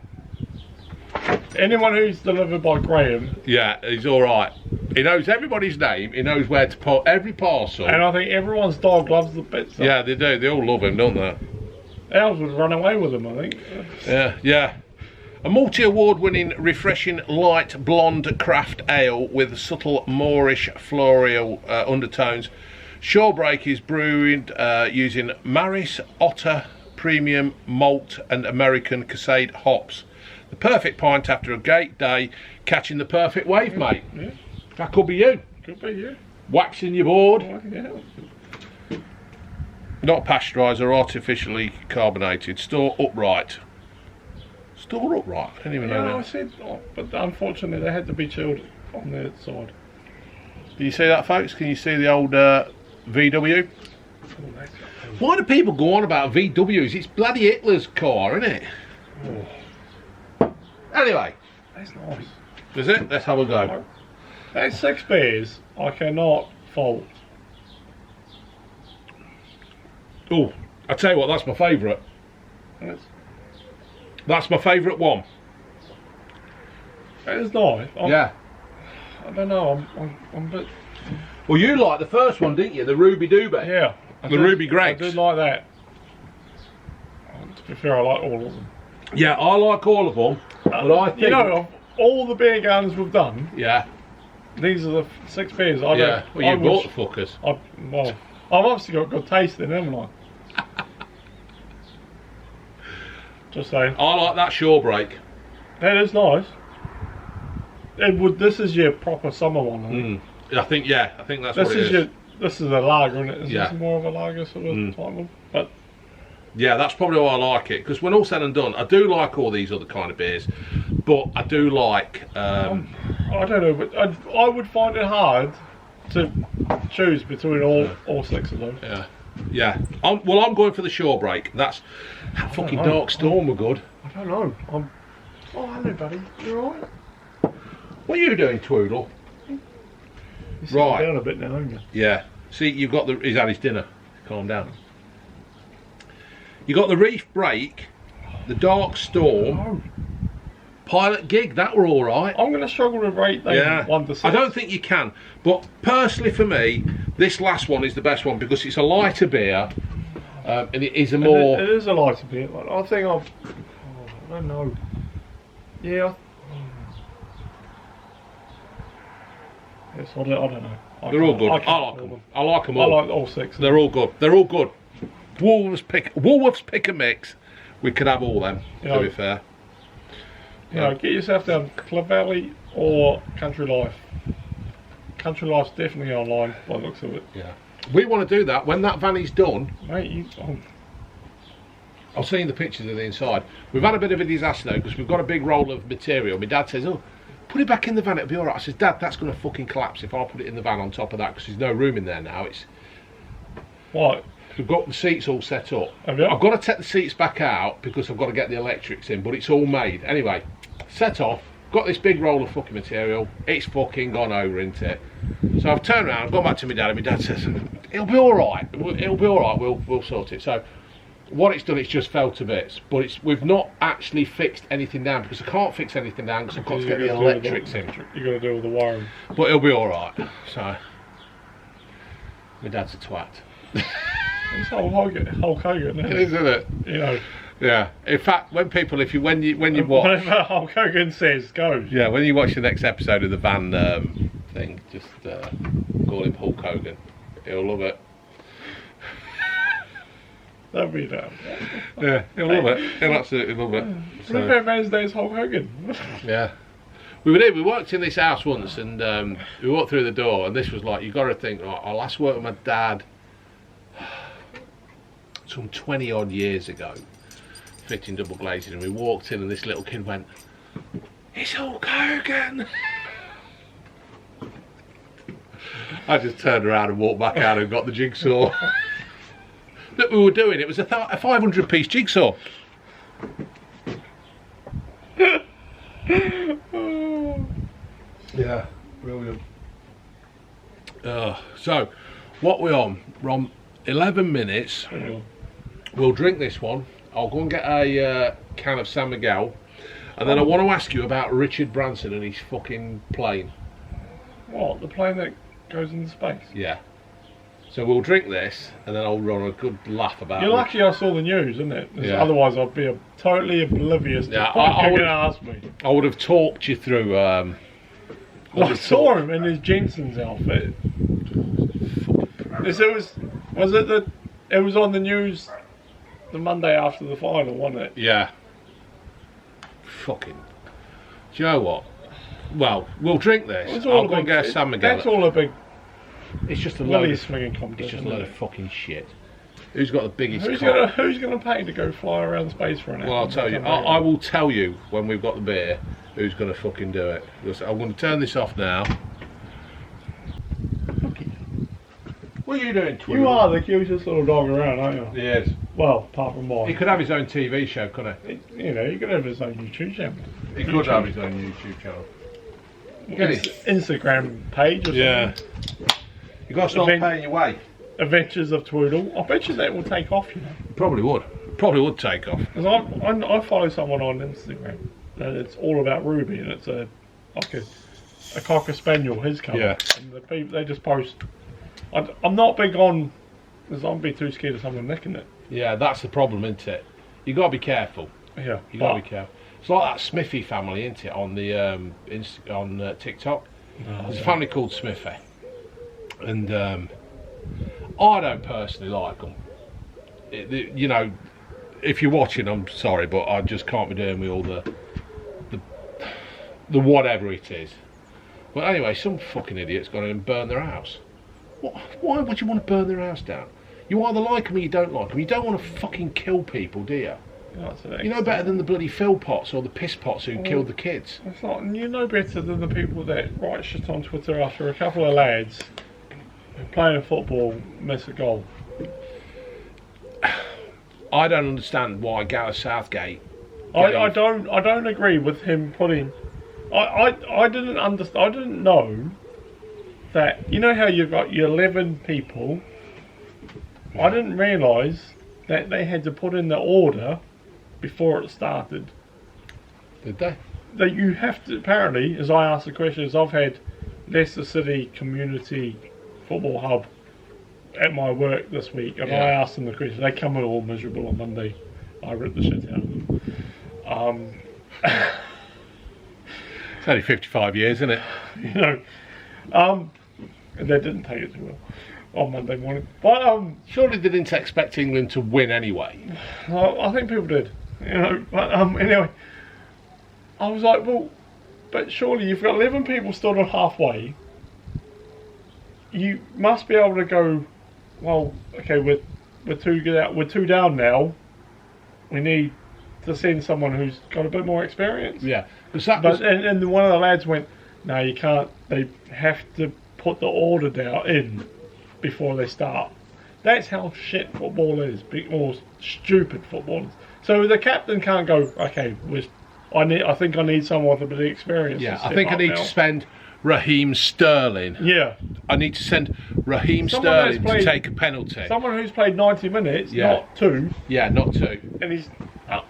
Anyone who's delivered by Graham. yeah, he's all right. He knows everybody's name. He knows where to put every parcel. And I think everyone's dog loves the bits. Yeah, they do. They all love him, don't they? Ours would run away with him, I think. Yeah, yeah. A multi-award-winning, refreshing, light blonde craft ale with subtle Moorish floral undertones. Shorebreak is brewed using Maris Otter Premium Malt and American Cascade hops. The perfect pint after a great day, catching the perfect wave, mate. Yeah. That could be you. Could be, yeah. Waxing your board. Yeah. Not pasteurised or artificially carbonated. Store upright. Store upright. I didn't even know Yeah, I that. said, but unfortunately they had to be chilled on the side. Can you see that, folks? Can you see the old VW? Why do people go on about VWs? It's bloody Hitler's car, isn't it? Oh, Anyway, that's nice. is it? Let's have a go. That's 6 beers I cannot fault. Oh, I tell you what, that's my favourite. That's my favourite one. That is nice. Yeah. I don't know. I'm a bit. Well, you liked the first one, didn't you? The Ruby Doobie. Yeah. The Ruby Greggs. I did like that. To be fair, I like all of them. Yeah, I like all of them, but I think You know, of all the beer gardens we've done, yeah, these are the 6 beers. yeah. Well, you bought the fuckers. Well, I've obviously got good taste in them, haven't I? Just saying. I like that Shorebreak. That is nice. This is your proper summer one, I think. I think that's This what it is. This is a lager, isn't it? Is Yeah. this more of a lager sort of type one? But Yeah, that's probably why I like it, because when all said and done, I do like all these other kind of beers, but I do like. I don't know, but I would find it hard to choose between all 6 of those. Yeah, yeah. I'm going for the Shorebreak. That fucking know. Dark Storm were good. I don't know. Oh, hello, buddy. You alright? What are you doing, Twoodle? You're Right. down a bit now, aren't you? Yeah. See, you've got the. He's had his dinner. Calm down. You got the Reef Break, the Dark Storm, Oh, Pilot Gig. That were all right. I'm going to struggle to rate them Yeah, 1 to 6. I don't think you can, but personally for me, this last one is the best one because it's a lighter beer, and it is a more. It is a lighter beer. I think I don't know. Yeah. Yes, I don't know. They're all good. I can't like call them. I like them I all. like all 6. They're all good. They're all good. Woolworths pick a mix. We could have all them. Yeah. To be fair. Yeah, get yourself down Clovelly or Country Life. Country Life's definitely online by the looks of it. Yeah. We want to do that when that van is done. Mate, I've seen the pictures of the inside. We've had a bit of a disaster though because we've got a big roll of material. My dad says, "Oh, put it back in the van. It'll be all right." I says, "Dad, that's going to fucking collapse if I put it in the van on top of that because there's no room in there now." what? We've got the seats all set up. Have you? I've got to take the seats back out because I've got to get the electrics in, but it's all made. Anyway, set off, got this big roll of fucking material, it's fucking gone over, isn't it? So I've turned around, I've gone back to my dad, and my dad says, "It'll be alright, it'll be alright, we'll sort it." So what it's done, it's just fell to bits, but we've not actually fixed anything down because I can't fix anything down because I've got to get the electrics in. You've got to do all the wiring. But it'll be alright, so my dad's a twat. It's Hulk Hogan, isn't It it? is, isn't it? You know, Yeah. In fact, when you watch, whatever Hulk Hogan says goes. yeah, when you watch the next episode of the van thing, just call him Hulk Hogan. He'll love it. That'd be that. Yeah, he'll love it. He'll absolutely love it. Remember Wednesday's Hulk Hogan? Yeah. We worked in this house once, and we walked through the door, and this was like, you got to think, right, I last worked with my dad some 20 odd years ago, fitting double glazing, and we walked in, and this little kid went, "It's Hulk Hogan." I just turned around and walked back out and got the jigsaw that we were doing. It was a 500-piece jigsaw. Yeah, brilliant. So, what we're on? We're on 11 minutes. We'll drink this one. I'll go and get a can of San Miguel, and then I want to ask you about Richard Branson and his fucking plane. What, the plane that goes into space? Yeah. So we'll drink this, and then I'll run a good laugh about it. You're lucky I saw the news, isn't it? Yeah. Otherwise I'd be totally oblivious to what you're going to ask me. I would have talked you through... I saw him in his Jensen's outfit. It was on the news the Monday after the final, wasn't it? Yeah. Fucking... Do you know what? Well, we'll drink this. I'll go and get a San Miguel. That's all a big... It's just a load of... swinging competition. It's just a load of fucking shit. Who's got the biggest Who's cock? going to pay to go fly around space for an hour? Well, I'll tell you. I will tell you when we've got the beer who's going to fucking do it. Because I'm going to turn this off now. What are you doing, Twiddle? You are the cutest little dog around, aren't you? Yes. Well, apart from mine. He could have his own TV show, couldn't he? You know, he could have his own YouTube channel. He could have his own YouTube channel. Instagram page or Yeah. something. You got to start paying your way. Adventures of Twiddle. I bet you that will take off, you know. Probably would. Probably would take off. Because I follow someone on Instagram, and it's all about Ruby, and it's a cocker spaniel, his colour. Yeah. And the people, they just post. I'm not big on, because I'd be too scared of someone nicking it. Yeah, that's the problem, isn't it? You got to be careful. Yeah. You got to be careful. It's like that Smithy family, isn't it? On the on TikTok. There's a family called Smithy, and I don't personally like them. You know, if you're watching, I'm sorry, but I just can't be doing with all the whatever it is. But anyway, some fucking idiot's gone in and burn their house. Why would you want to burn their house down? You either like them or you don't like them. You don't want to fucking kill people, do you? You know better than the bloody Philpots or the Pisspots who killed the kids. It's not, you know better than the people that write shit on Twitter after a couple of lads playing football miss a goal. I don't understand why Gareth Southgate. I don't agree with him putting. I didn't understand. I didn't know that. You know how you've got your 11 people. I didn't realise that they had to put in the order before it started. Did they? That you have to, apparently, as I asked the questions, I've had Leicester City Community Football Hub at my work this week, and I asked them the question. They come in all miserable on Monday. I ripped the shit out of them. It's only 55 years, isn't it? You know, and they didn't take it too well on Monday morning. But surely they didn't expect England to win anyway. I think people did. You know, but anyway, I was like, well, but surely you've got 11 people stood on halfway. You must be able to go. Well, okay, we're two down now. We need to send someone who's got a bit more experience. Yeah, and one of the lads went, no, you can't. They have to put the order down in before they start. That's how shit football is, or stupid football is. So the captain can't go, okay, I think I need someone with a bit of experience. Yeah, I think I need to spend Raheem Sterling. Yeah. I need to send Raheem Sterling to take a penalty. Someone who's played 90 minutes, not 2. Yeah, not 2.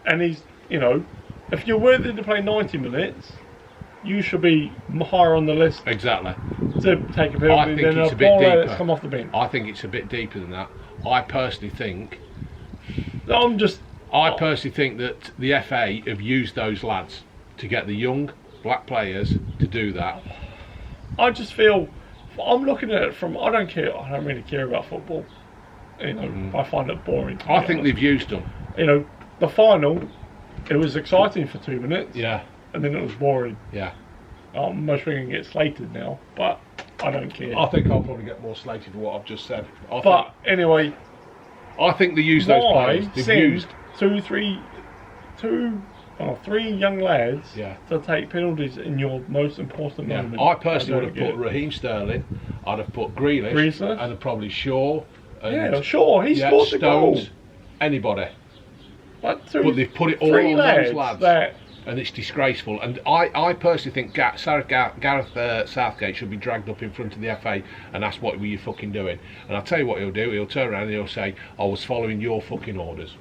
And he's, you know, if you're worthy to play 90 minutes, you should be higher on the list. Exactly. To take a penalty than a player that's come off the bench. I think it's a bit deeper than that. I personally think that the FA have used those lads to get the young black players to do that. I just feel, I'm looking at it from, I don't really care about football. You know, I find it boring. I think they've used them. You know, the final, it was exciting for 2 minutes. Yeah. And then it was boring. Yeah. I'm most going to get slated now, but I don't care. I think I'll probably get more slated for what I've just said. Anyway, I think they use those players. They've used 2, 3 three young lads Yeah. to take penalties in your most important Yeah. moment. I personally would don't have put get it. Raheem Sterling. I'd have put Grealish, Grealish. and probably Shaw. And, Yeah, sure, he scored the goal. Stones, anybody. But they've put it all three on those lads. And it's disgraceful. And I personally think Gareth Southgate should be dragged up in front of the FA and asked what were you fucking doing. And I'll tell you what he'll do. He'll turn around and he'll say, I was following your fucking orders.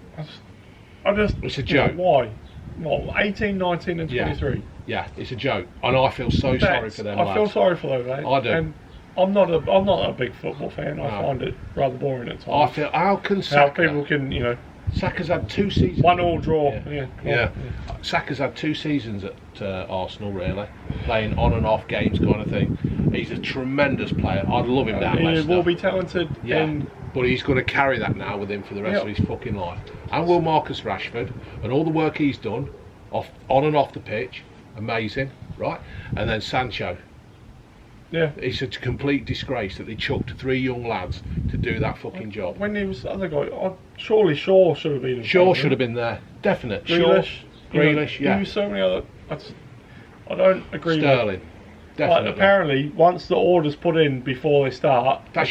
It's a joke. Why? What, 18, 19 and 23? Yeah, it's a joke. And I feel so sorry for them lads. I feel sorry for those lads. I do. And I'm not a big football fan. I find it rather boring at times. I feel, how can How Saka... people can, Saka's had 2 seasons. 1-1 draw. Yeah. Saka's had 2 seasons at Arsenal, really, playing on and off games, kind of thing. He's a tremendous player. I'd love him down He Leicester. will be talented. Yeah, but he's going to carry that now with him for the rest of his fucking life. And will Marcus Rashford, and all the work he's done, on and off the pitch, amazing, right? And then Sancho. Yeah. It's a complete disgrace that they chucked 3 young lads to do that fucking job. When he was the other guy, surely Shaw should have been. Shaw should have been there, definite. Grealish, yeah. There's so many other. I don't agree. Sterling, definitely. But apparently, once the order's put in before they start, they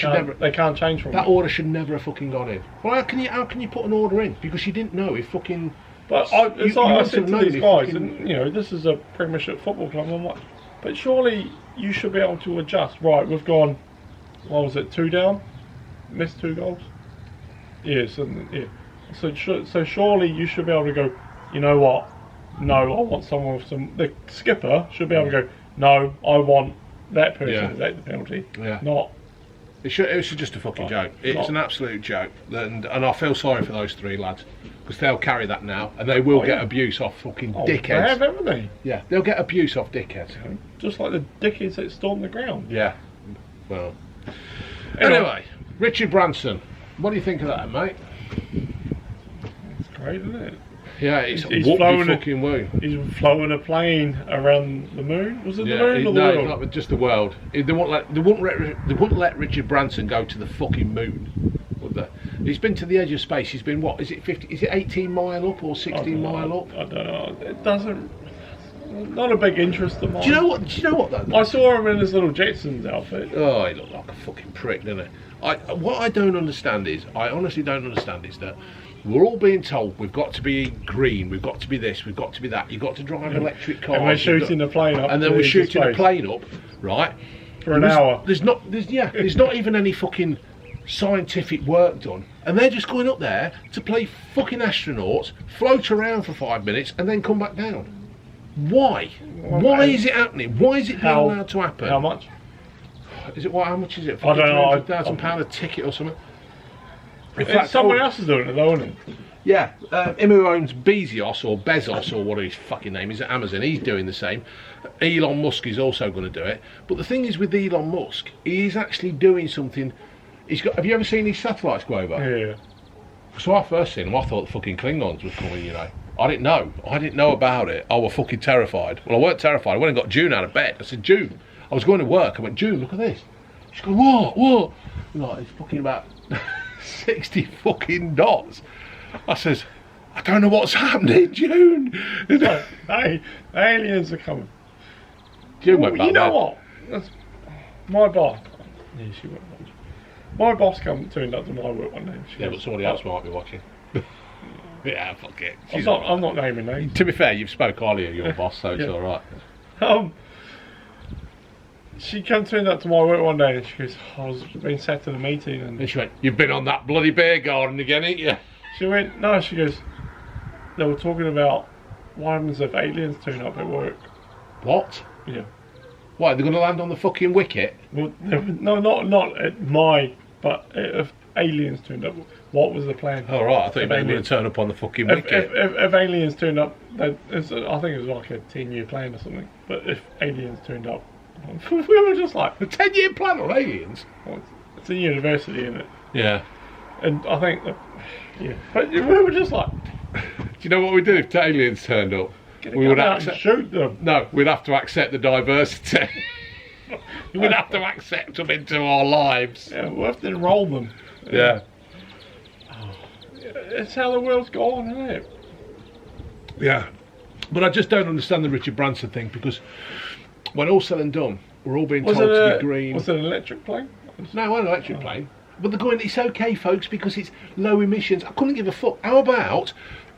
can't change from that it. order should never have fucking gone in. Well, how can you put an order in? Because you didn't know if fucking. But I said to these guys, fucking... and this is a Premiership football club. I'm like, but surely you should be able to adjust. Right, we've gone. What was it? 2 down, missed 2 goals. Yes, So surely you should be able to go. You know what? No, I want someone with some. The skipper should be able to go. No, I want that person to take the penalty. Yeah. Not. It was just a fucking joke. It's an absolute joke, and I feel sorry for those 3 lads because they'll carry that now, and they will get abuse off fucking dickheads. They have, haven't they? Yeah, they'll get abuse off dickheads. Just like the dickheads that stormed the ground. Yeah. Well. Anyway, Richard Branson. What do you think of that, mate? It's great, isn't it? Yeah, he's flown fucking woo. He's flown a plane around the moon. Was it the moon or the no, world? not just the world. They wouldn't let Richard Branson go to the fucking moon, would they? He's been to the edge of space. He's been what? Is it 50? Is it 18 mile up or 16 mile up? I don't know. It doesn't. Not a big interest of mine. Do you know what though? I saw him in his little Jetsons outfit. Oh, he looked like a fucking prick, didn't he? What I don't understand is, I honestly don't understand is that we're all being told we've got to be green, we've got to be this, we've got to be that. You've got to drive electric cars. And we're shooting the plane up. And then we're shooting a plane up, right? For an hour. There's not even any fucking scientific work done, and they're just going up there to play fucking astronauts, float around for 5 minutes, and then come back down. Why? Why is it happening? Why is it being allowed to happen? How much? Is it what? How much is it? I don't know. £1,000 a ticket or something. In fact, someone else is doing it, though, isn't it? Yeah, him who owns Bezos or Bezos or what his fucking name is at Amazon, he's doing the same. Elon Musk is also going to do it. But the thing is with Elon Musk, he's actually doing something. Have you ever seen these satellites go over? Yeah. So I first seen them, I thought the fucking Klingons were coming, I didn't know about it. I was fucking terrified. Well, I weren't terrified. I went and got June out of bed. I said, June. I was going to work. I went, June, look at this. She's going, what? Like, it's fucking about 60 fucking dots. I says, I don't know what's happening, June. Hey, aliens are coming. June went back You know there. what? That's my boss. Yeah, she went. My boss turned up to my work one day. Yeah, but somebody else might be watching. Yeah, fuck it. I'm not naming names. To be fair, you've spoke highly of your boss, so it's alright. She turned up to my work one day and she goes, I was being sat in a meeting and she went, you've been on that bloody beer garden again, ain't you? She went, no, she goes, they were talking about what happens if aliens turn up at work. What? Yeah. Why, they're going to land on the fucking wicket? Well, no, not at but if aliens turned up, what was the plan? Oh, right, I thought you meant they were going to turn up on the fucking wicket. If aliens turned up, I think it was like a 10-year plan or something, but if aliens turned up, we were just like... A 10-year plan on aliens? Well, it's a university, isn't it? Yeah. And I think but we were just like... Do you know what we'd do if the aliens turned up? We would shoot them. No, we'd have to accept the diversity. We'd have to accept them into our lives. Yeah, we'll have to enroll them. Yeah. It's how the world's gone, isn't it? Yeah. But I just don't understand the Richard Branson thing, because when all's said and done, we're all being told to be green. Was it an electric plane? No, it wasn't an electric plane. But they're going, it's okay, folks, because it's low emissions. I couldn't give a fuck. How about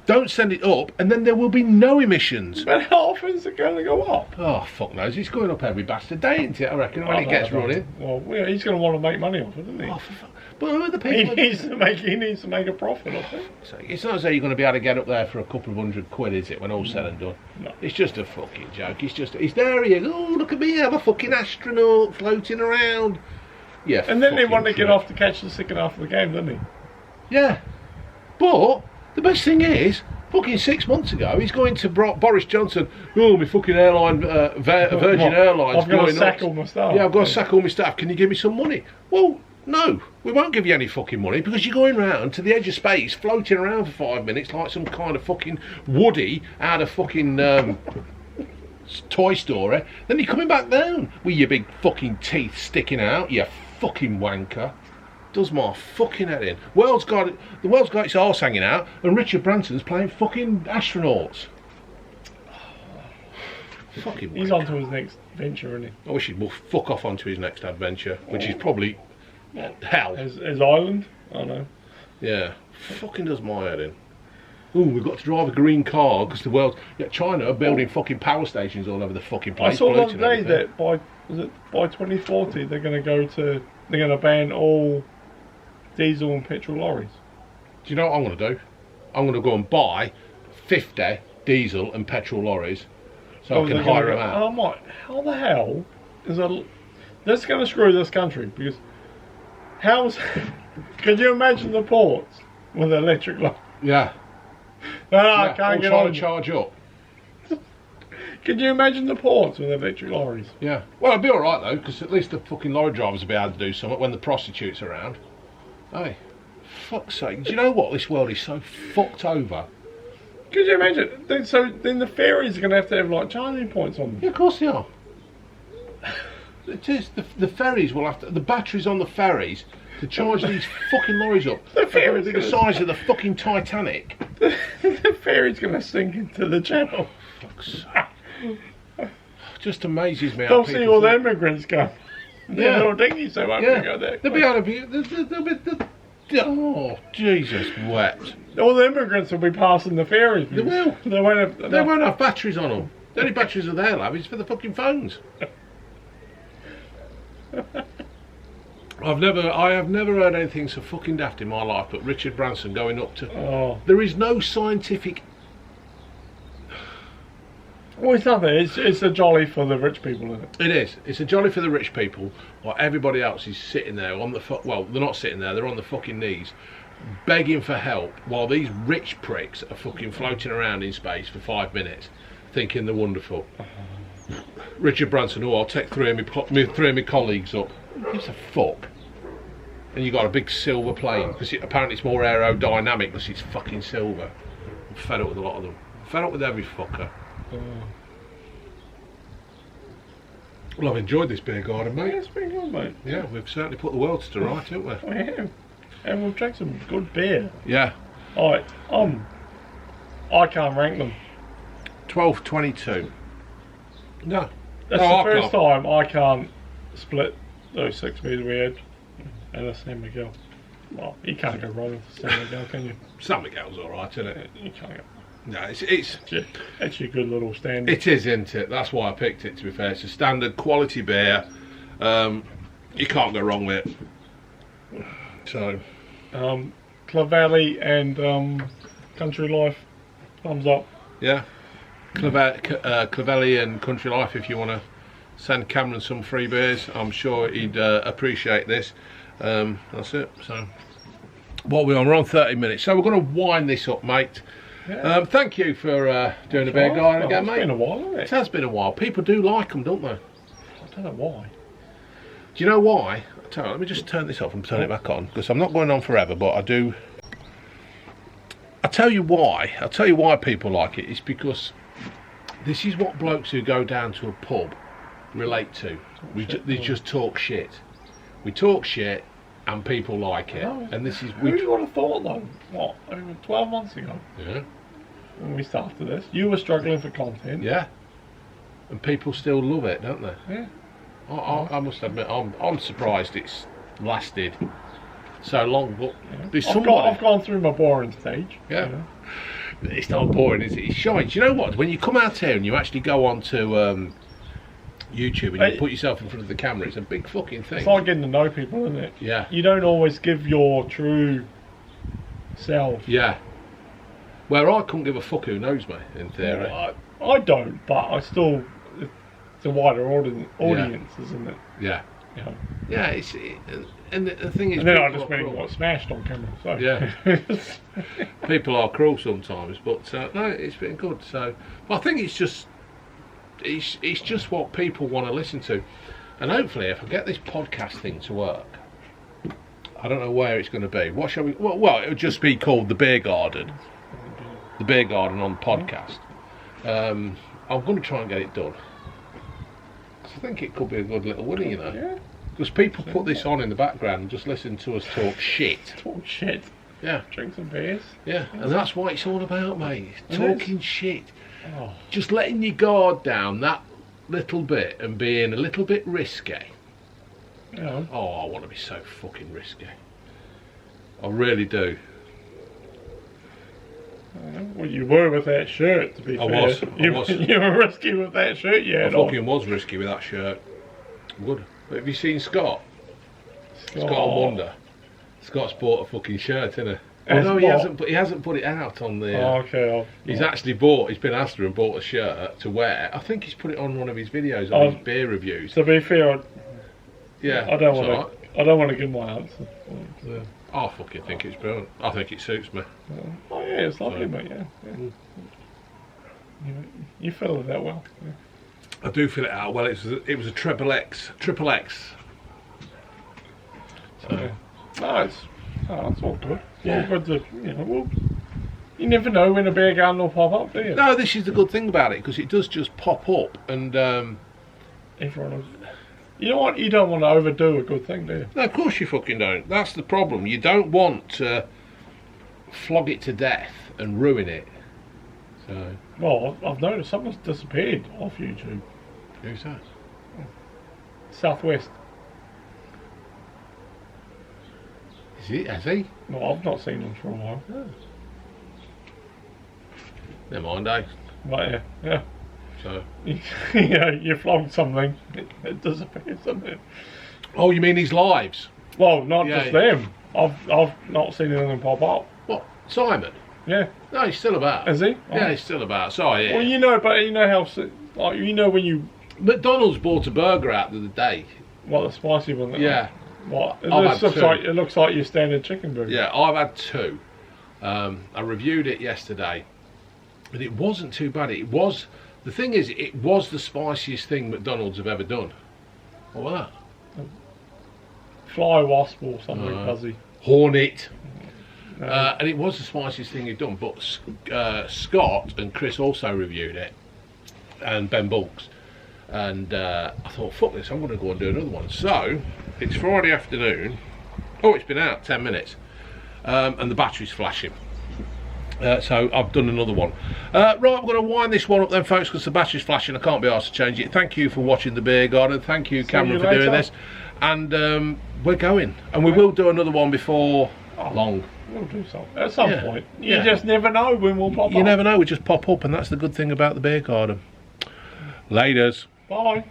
don't send it up, and then there will be no emissions? But how often is it going to go up? Oh, fuck knows. It's going up every bastard day, isn't it, I reckon, when it gets running. Well, yeah, he's going to want to make money off it, isn't he? Oh, for fuck. But who are the people... He needs to make a profit, I think. So it's not as though you're going to be able to get up there for a couple of £100, is it, when all's said and done? No. It's just a fucking joke. He's there, he is. Oh, look at me, I'm a fucking astronaut floating around. Yeah. And then he wanted to get off to catch the second half of the game, didn't he? Yeah. But the best thing is, fucking 6 months ago, he's going to Boris Johnson. Oh, my fucking airline, Virgin Airlines. I've got to sack all my staff. Yeah, I've got to sack all my staff. Can you give me some money? Well, no, we won't give you any fucking money, because you're going round to the edge of space, floating around for 5 minutes like some kind of fucking Woody out of fucking Toy Story. Then you're coming back down with your big fucking teeth sticking out, you fucking wanker. Does my fucking head in. The world's got its arse hanging out, and Richard Branson's playing fucking astronauts. Fucking wanker. He's on to his next venture, isn't he? I wish he'd fuck off onto his next adventure, which is probably hell. His island? I know. Yeah. Fucking does my head in. Ooh, we've got to drive a green car because the world... Yeah, China are building fucking power stations all over the fucking place. I saw the other day that by 2040 they're going to ban all diesel and petrol lorries. Do you know what I'm going to do? I'm going to go and buy 50 diesel and petrol lorries so I can hire them out. I'm like, how the hell is that's going to screw this country? Because can you imagine the ports with electric lorries? Yeah. No, I can't get on. To charge up. Can you imagine the ports with electric lorries? Yeah. Well, it'll be alright though, because at least the fucking lorry drivers will be able to do something when the prostitutes are around. Hey, fuck's sake. Do you know what? This world is so fucked over. Could you imagine? So then the ferries are going to have like charging points on them. Yeah, of course they are. It is. The ferries will have to... The batteries on the ferries to charge these fucking lorries up. The ferries the size of the fucking Titanic. The ferry's going to sink into the channel. Fuck's sake. Just amazes me. They'll see all the immigrants come. Yeah. Little dinghies, they won't go there. They'll be able to be... Oh, Jesus wept. All the immigrants will be passing the ferries. They will. They won't have batteries on them. The only batteries that they'll have is for the fucking phones. I have never heard anything so fucking daft in my life but Richard Branson going up to... Oh. There is no scientific... Well, it's nothing. It's a jolly for the rich people, isn't it? It is. It's a jolly for the rich people, while everybody else is sitting there on the... Well, they're not sitting there, they're on the fucking knees, begging for help, while these rich pricks are fucking floating around in space for 5 minutes, thinking they're wonderful. Richard Branson, I'll take three of my colleagues up. Who gives a fuck? And you got a big silver plane, because apparently it's more aerodynamic because it's fucking silver. I'm fed up with a lot of them. Fed up with every fucker. Well, I've enjoyed this beer garden, mate. Yeah, it's been good, mate. Yeah, we've certainly put the world to right, haven't we? We have. And we've drank some good beer. Yeah. Alright, I can't rank them. 12.22. No. That's the first time I can't split those 6 beers we had and a San Miguel. Well, you can't go wrong with San Miguel, can you? San Miguel's alright, isn't it? You can't go. No, it's actually a good little standard. It is, isn't it? That's why I picked it, to be fair. It's a standard quality beer. You can't go wrong with it. So Clovelly and Country Life, thumbs up. Yeah. Clovelly and Country Life, if you want to send Cameron some free beers, I'm sure he'd appreciate this. That's it. So what we're on 30 minutes, so we're going to wind this up, mate. Yeah. Thank you for doing the beer garden again, mate. It's been a while, hasn't it? It has been a while. People do like them, don't they? I don't know why. Do you know why? Let me just turn this off and turn it back on, because I'm not going on forever, but I do. I'll tell you why. I'll tell you why people like it. It's because this is what blokes who go down to a pub relate to. They just talk shit. We talk shit and people like it. And this is... Who would have thought though? What? Over 12 months ago? Yeah. when we started this. You were struggling for content. Yeah. And people still love it, don't they? Yeah. I must admit, I'm surprised it's lasted so long. But there's I've gone through my boring stage. Yeah. You know? It's not boring, is it? It's shite. You know what? When you come out here and you actually go on to YouTube and you put yourself in front of the camera, it's a big fucking thing. It's like getting to know people, isn't it? Yeah. You don't always give your true self. Yeah. Where I couldn't give a fuck who knows me, in theory. I don't, but I still. It's a wider audience, isn't it? Yeah. Yeah. Yeah. And the thing is, and then I just went and got smashed on camera. So. Yeah. People are cruel sometimes, but no, it's been good. So, I think it's just what people want to listen to, and hopefully, if I get this podcast thing to work, I don't know where it's going to be. What shall we? Well, it would just be called the Beer Garden. The Beer Garden on podcast. I'm going to try and get it done. I think it could be a good little winner, you know. Yeah. Because people put this on in the background and just listen to us talk shit. Talk shit. Yeah. Drink some beers. Yeah, and that's what it's all about, mate. Talking shit. Oh. Just letting your guard down that little bit and being a little bit risky. Yeah. Oh, I want to be so fucking risky. I really do. Well, you were with that shirt, to be fair. I was. You were risky with that shirt, yeah. I fucking was risky with that shirt. Good. But have you seen Scott? Scott on Wonder. Scott's bought a fucking shirt, hasn't he? Oh, no, he hasn't put it out on the... Oh, okay. He's actually he's been asked and bought a shirt to wear. I think he's put it on one of his videos, on his beer reviews. To be fair, yeah, I don't want to give my answer. Yeah. I fucking think it's brilliant. I think it suits me. Oh yeah, it's lovely, mate. Yeah. You feel it that well. Yeah. I do feel it out. Well, it was a triple X. So. Yeah. No, it's all good. Yeah. All good to, well, you never know when a beer garden will pop up, do you? No, this is the good thing about it, because it does just pop up and... Everyone... You know what? You don't want to overdo a good thing, do you? No, of course you fucking don't. That's the problem. You don't want to flog it to death and ruin it. So. Well, I've noticed something's disappeared off YouTube. Who's that? Southwest. Has he? Well, I've not seen him for a while. Oh. Never mind, eh? But yeah. So. You flogged something, it disappears, doesn't it? Oh, you mean his lives? Well, not just them. I've not seen anything pop up. What? Simon? Yeah. No, he's still about. Is he? Yeah, he's still about. Sorry, yeah. Well, you know how, like, when you... McDonald's bought a burger out the other day. What, the spicy one? Yeah. What? It looks like your standard chicken burger. Yeah, I've had two. I reviewed it yesterday, and it wasn't too bad. It was... The thing is, it was the spiciest thing McDonald's have ever done. What was that? Fly wasp or something fuzzy. Hornet. No. And it was the spiciest thing he'd done. But Scott and Chris also reviewed it, and Ben Bulks. And I thought, fuck this, I'm going to go and do another one. So, it's Friday afternoon. Oh, it's been out 10 minutes. And the battery's flashing. So I've done another one. Right, I'm going to wind this one up then, folks, because the battery's flashing. I can't be asked to change it. Thank you for watching the Beer Garden. Thank you, Cameron, for doing this. And we're going. And we will do another one before long. We'll do something at some point. You just never know when we'll pop up. You never know. We just pop up, and that's the good thing about the Beer Garden. Laters. Bye.